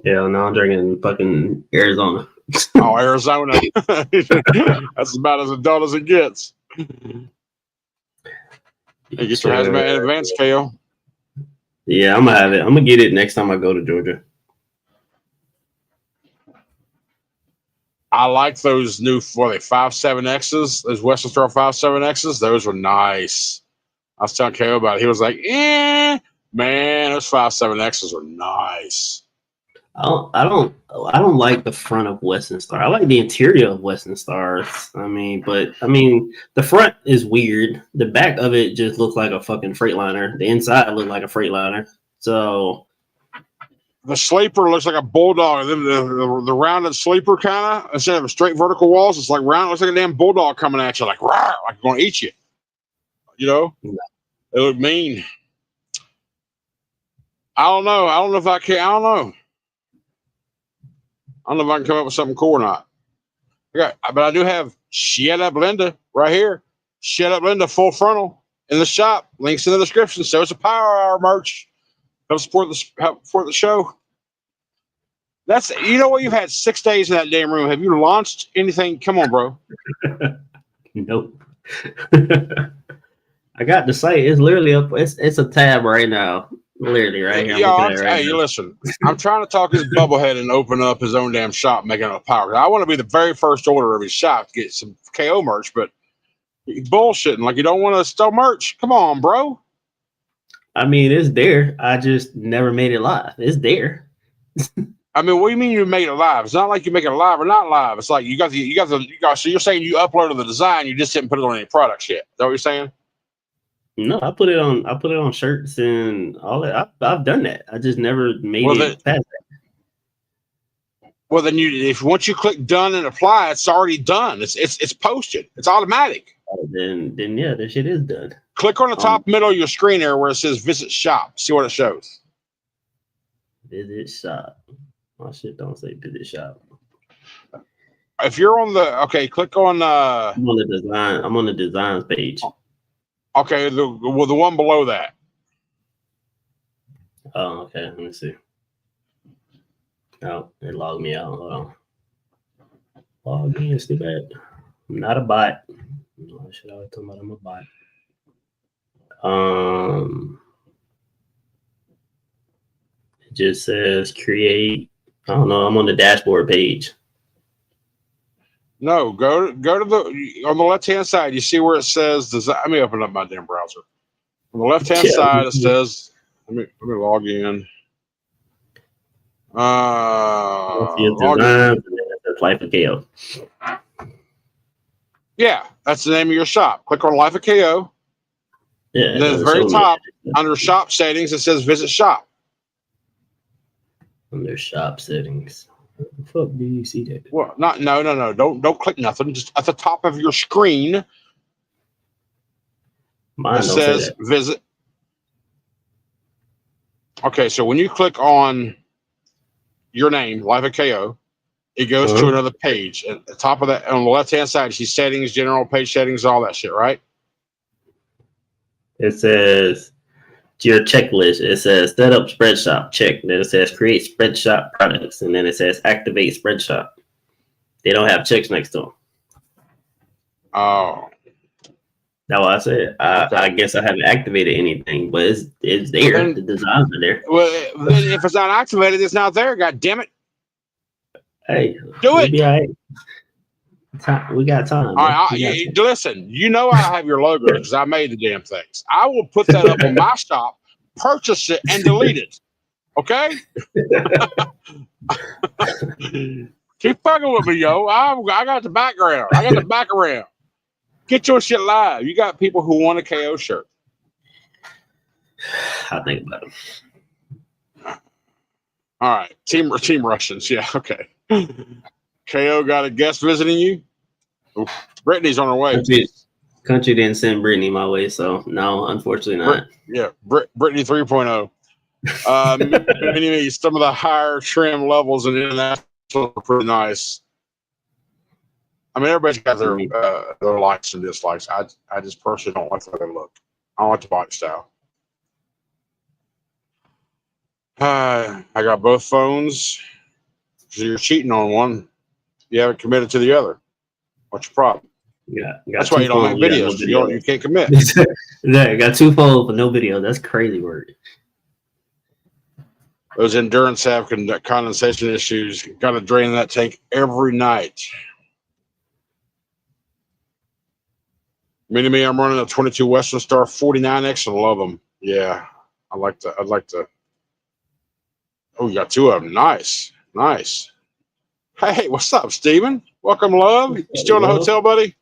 Yeah, no, I'm drinking fucking Arizona. Oh, Arizona. That's about as adult as it gets. Hey, get your hazmat in advance, KO. Yeah, I'm gonna have it. I'm gonna get it next time I go to Georgia. I like those new 5.7Xs, those Western Star 5.7Xs. Those were nice. I was telling KO about it. He was like, man, those 5.7Xs are nice. I don't like the front of Western Star. I like the interior of Western Stars. The front is weird. The back of it just looks like a fucking Freightliner. The inside looks like a Freightliner. So the sleeper looks like a bulldog. The rounded sleeper kind of, instead of straight vertical walls, it's like round. It looks like a damn bulldog coming at you, like rawr, like going to eat you. You know, they look mean. I don't know. I don't know if I can. I don't know. I don't know if I can come up with something cool or not. But I do have Shut Up Linda right here. Shut Up Linda full frontal in the shop. Links in the description. So it's a Power Hour merch. Help support the show. That's, you know what? You've had 6 days in that damn room. Have you launched anything? Come on, bro. Nope. I got the site. It's literally up. It's a tab right now. Literally right here. Hey, listen. I'm trying to talk his bubblehead and open up his own damn shop, making it a power. I want to be the very first order of his shop to get some KO merch, but you're bullshitting. Like, you don't want to sell merch. Come on, bro. I mean, it's there. I just never made it live. It's there. I mean, what do you mean you made it live? It's not like you make it live or not live. It's like you got. So you're saying you uploaded the design, you just didn't put it on any products yet. Is that what you're saying? No, I put it on shirts and all that. I've done that. I just never made it past that. Well, then if once you click done and apply, it's already done. It's posted. It's automatic. Then yeah, that shit is done. Click on the top middle of your screen there where it says visit shop. See what it shows. Visit shop. My shit don't say visit shop. If you're on click on I'm on the design. I'm on the designs page. Okay, the one below that. Oh, okay. Let me see. Oh, it logged me out. Hold on. Log in, stupid. I'm not a bot. No, I should always talk about I'm a bot. It just says create. I don't know. I'm on the dashboard page. No, go to the on the left hand side. You see where it says design. Let me open up my damn browser. On the left hand side, it says. Let me log in. Life of KO. Yeah, that's the name of your shop. Click on Life of KO. Yeah. And then at the very top, under shop settings, it says visit shop. Under shop settings. What the fuck do you see that? Well, no. Don't click nothing. Just at the top of your screen, it says visit. Okay, so when you click on your name, Life of KO, it goes to another page. At the top of that, on the left hand side, you see settings, general page settings, all that shit, right? It says your checklist. It says set up Spreadshop, check. Then it says create Spreadshop products, and then it says activate Spreadshop. They don't have checks next to them. Oh, that's what I said. I guess I haven't activated anything, but it's there. Then, the designs are there. Well, then if it's not activated, it's not there. God damn it! Hey, do it. Be all right. We got time. All right, listen. You know I have your logo because I made the damn things. I will put that up on my shop, purchase it, and delete it. Okay? Keep fucking with me, yo. I got the background. Get your shit live. You got people who want a KO shirt. I'll think about it. All right. Team Russians. Yeah, okay. KO got a guest visiting you? Brittany's on her way. Country didn't send Brittany my way, so no, unfortunately not. Brittany 3.0. Some of the higher trim levels in international are pretty nice. I mean, everybody's got their likes and dislikes. I just personally don't like the way they look. I don't like the body style. I got both phones. So you're cheating on one. You haven't committed to the other. What's your problem? Yeah, That's why you don't make videos. You can't commit. Yeah, got 2 phones but no video. That's crazy work. Those endurance have condensation issues. Got to drain that tank every night. Me, I'm running a 22 Western Star 49X. I love them. Yeah, I'd like to. Oh, you got 2 of them. Nice. Hey, what's up, Steven? Welcome, love. You still in the hotel, buddy?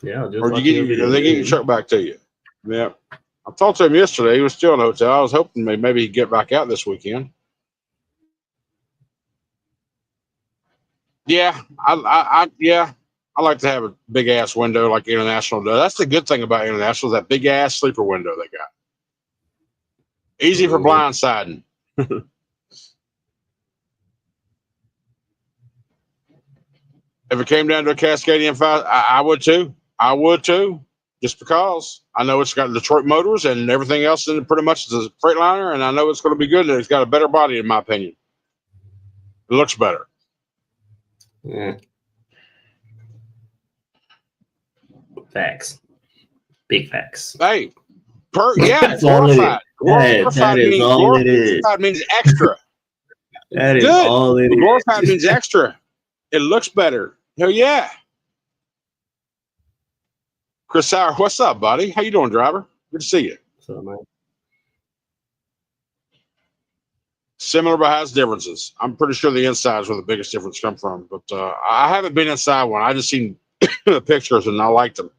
Yeah, Or did you get they get your truck back to you? Yeah. I talked to him yesterday. He was still in the hotel. I was hoping maybe he'd get back out this weekend. Yeah, I like to have a big ass window like International does. That's the good thing about International, that big ass sleeper window they got. Easy for blindsiding. If it came down to a Cascadian 5, I would too. I would too. Just because I know it's got Detroit motors and everything else in it pretty much is a Freightliner, and I know it's going to be good, and it's got a better body in my opinion. It looks better. Yeah. Facts. Big facts. Hey, glorified. That is all it is. Glorified means extra. That is all it is. Glorified means extra. It looks better. Hell yeah. Chris Sauer, what's up, buddy? How you doing, driver? Good to see you. So, man. Similar but has differences. I'm pretty sure the inside is where the biggest difference come from. But I haven't been inside one. I just seen the pictures and I liked them.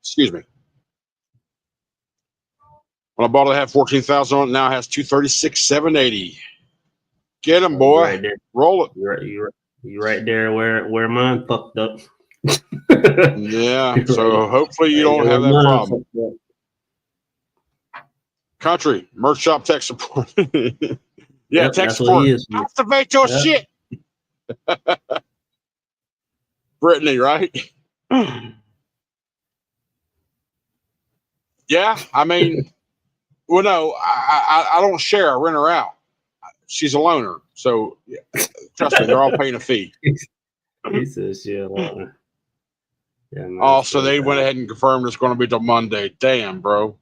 Excuse me. When I bought it, it had 14,000 on it. Now it has 236,780. Get them, boy. Right there. Roll it. You're right there where mine fucked up. Yeah. So hopefully you don't have that problem. Country merch shop tech support. Yeah, tech support. Activate your shit. Brittany, right? Yeah, I mean, well, no, I don't share. I rent her out. She's a loner, so yeah, trust me, they're all paying a fee. He says, yeah. Oh, so they went ahead and confirmed it's going to be till Monday. Damn, bro.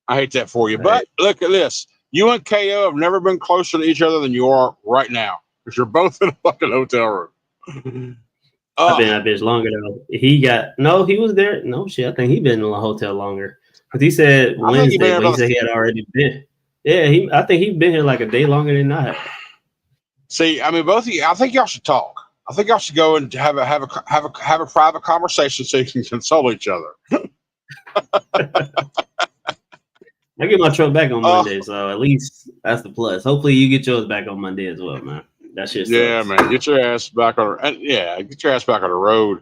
I hate that for you. But look at this. You and KO have never been closer to each other than you are right now. Because you're both in a fucking hotel room. I've been that bitch longer though. He was there. No shit. I think he been in the hotel longer. Because he said Wednesday, but he said he had already been. Yeah, I think he'd been here like a day longer than I have. See, I mean, both of you, I think y'all should talk. I think y'all should go and have a private conversation so you can console each other. I get my truck back on Monday, so at least that's the plus. Hopefully, you get yours back on Monday as well, man. That shit sucks. Yeah, man. Get your ass back on. Get your ass back on the road.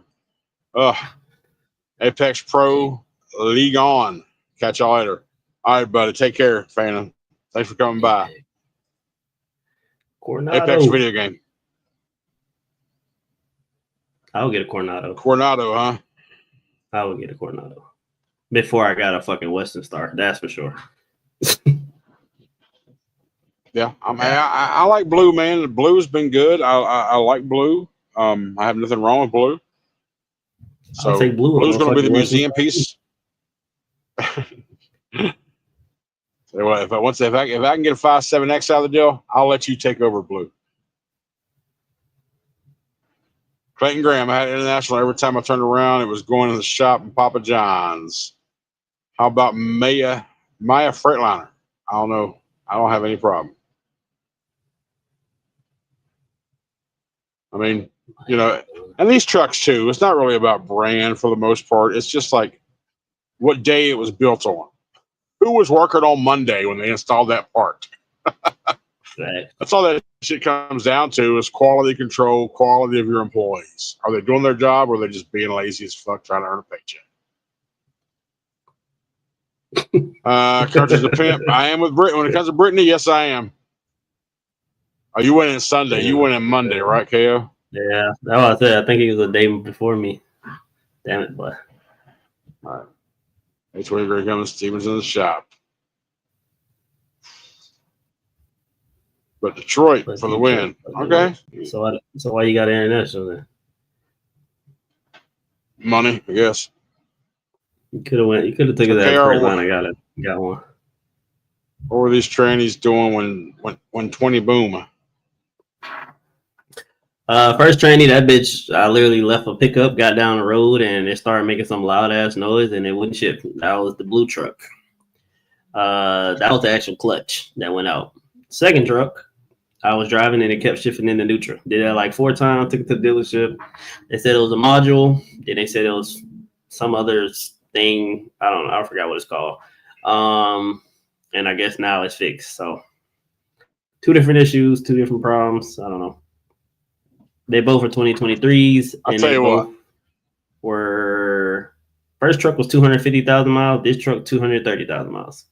Apex Pro League on. Catch y'all later. All right, buddy. Take care, Fannin. Thanks for coming by. Coronado. Apex video game. I'll get a Coronado. Coronado, huh? I will get a Coronado. Before I got a fucking Western Star, that's for sure. Yeah, I like blue, man. The blue's been good. I like blue. I have nothing wrong with blue. So I'll take blue. Blue's going to be the museum piece. Well, if I can get a 5.7X out of the deal, I'll let you take over blue. Clayton Graham, I had International. Every time I turned around, it was going to the shop in Papa John's. How about Maya Freightliner? I don't know. I don't have any problem. I mean, you know, and these trucks too, it's not really about brand for the most part. It's just like what day it was built on. Who was working on Monday when they installed that part? That's all that shit comes down to is quality control, quality of your employees. Are they doing their job or are they just being lazy as fuck trying to earn a paycheck? Country's a pimp. I am with Brittany. When it comes to Brittany, yes, I am. Oh, you went in Sunday. You went in Monday, right, KO? Yeah, that's what I said. I think he was a day before me. Damn it, boy. All right. H-23 comes. Stevens in the shop. But Detroit for the win. Okay. So why you got international then? Money, I guess. You could have went. You could have taken that first line. I got one. What were these trannies doing when 20 boom? First tranny, that bitch, I literally left a pickup, got down the road, and it started making some loud ass noise, and it wouldn't ship. That was the blue truck. That was the actual clutch that went out. Second truck, I was driving and it kept shifting into neutral. Did that like 4 times, took it to the dealership. They said it was a module. Then they said it was some other thing. I don't know. I forgot what it's called. And I guess now it's fixed. So 2 different issues, 2 different problems. I don't know. They both are 2023s. I'll tell you what. Were first truck was 250,000 miles. This truck 230,000 miles.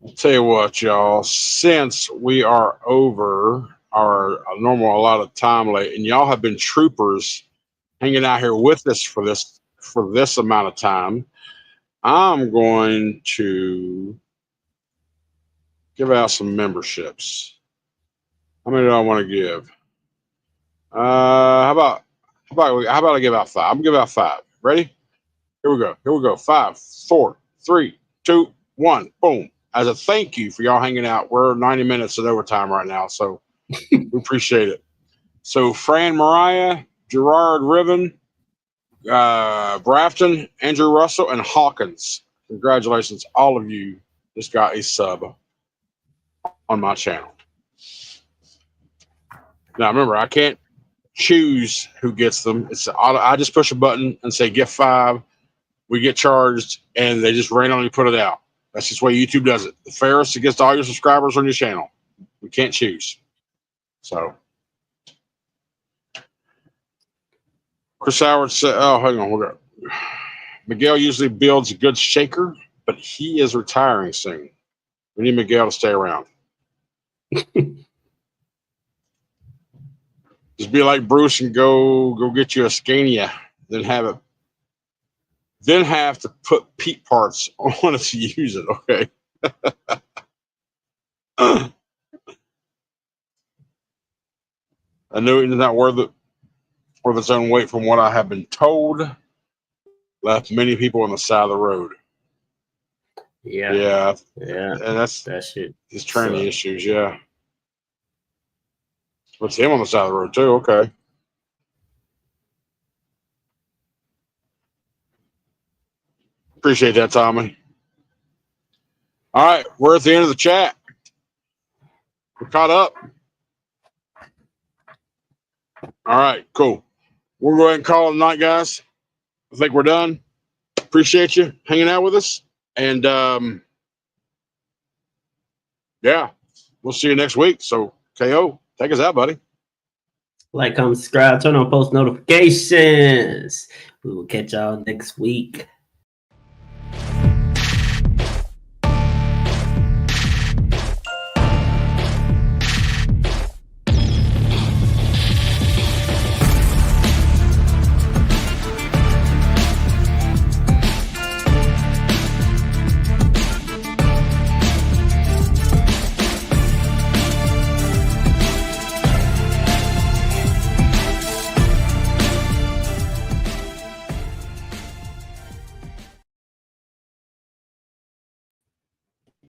I'll tell you what, y'all. Since we are over our normal allotted time late, and y'all have been troopers hanging out here with us for this amount of time, I'm going to give out some memberships. How many do I want to give? How about I give out 5? I'm gonna give out 5. Ready? Here we go. 5, 4, 3, 2, 1. Boom. As a thank you for y'all hanging out. We're 90 minutes in overtime right now, so we appreciate it. So Fran Mariah, Gerard Riven, Brafton, Andrew Russell, and Hawkins. Congratulations, all of you just got a sub on my channel. Now remember, I can't choose who gets them. I just push a button and say get 5. We get charged, and they just randomly put it out. That's just the way YouTube does it. The fairest against all your subscribers on your channel. We can't choose. So Chris Howard said, "Oh, hang on, we'll go." Miguel usually builds a good shaker, but he is retiring soon. We need Miguel to stay around. Just be like Bruce and go get you a Scania, then have to put Pete parts on it to use it. Okay. Annuity is not worth its own weight, from what I have been told. Left many people on the side of the road. Yeah. And that's that shit. His tranny issues. Yeah. What's him on the side of the road too? Okay. Appreciate that, Tommy. All right, we're at the end of the chat. We're caught up. All right, cool. We'll go ahead and call it a night, guys. I think we're done. Appreciate you hanging out with us. And yeah, we'll see you next week. So, KO, take us out, buddy. Like, comment, subscribe, turn on post notifications. We will catch y'all next week.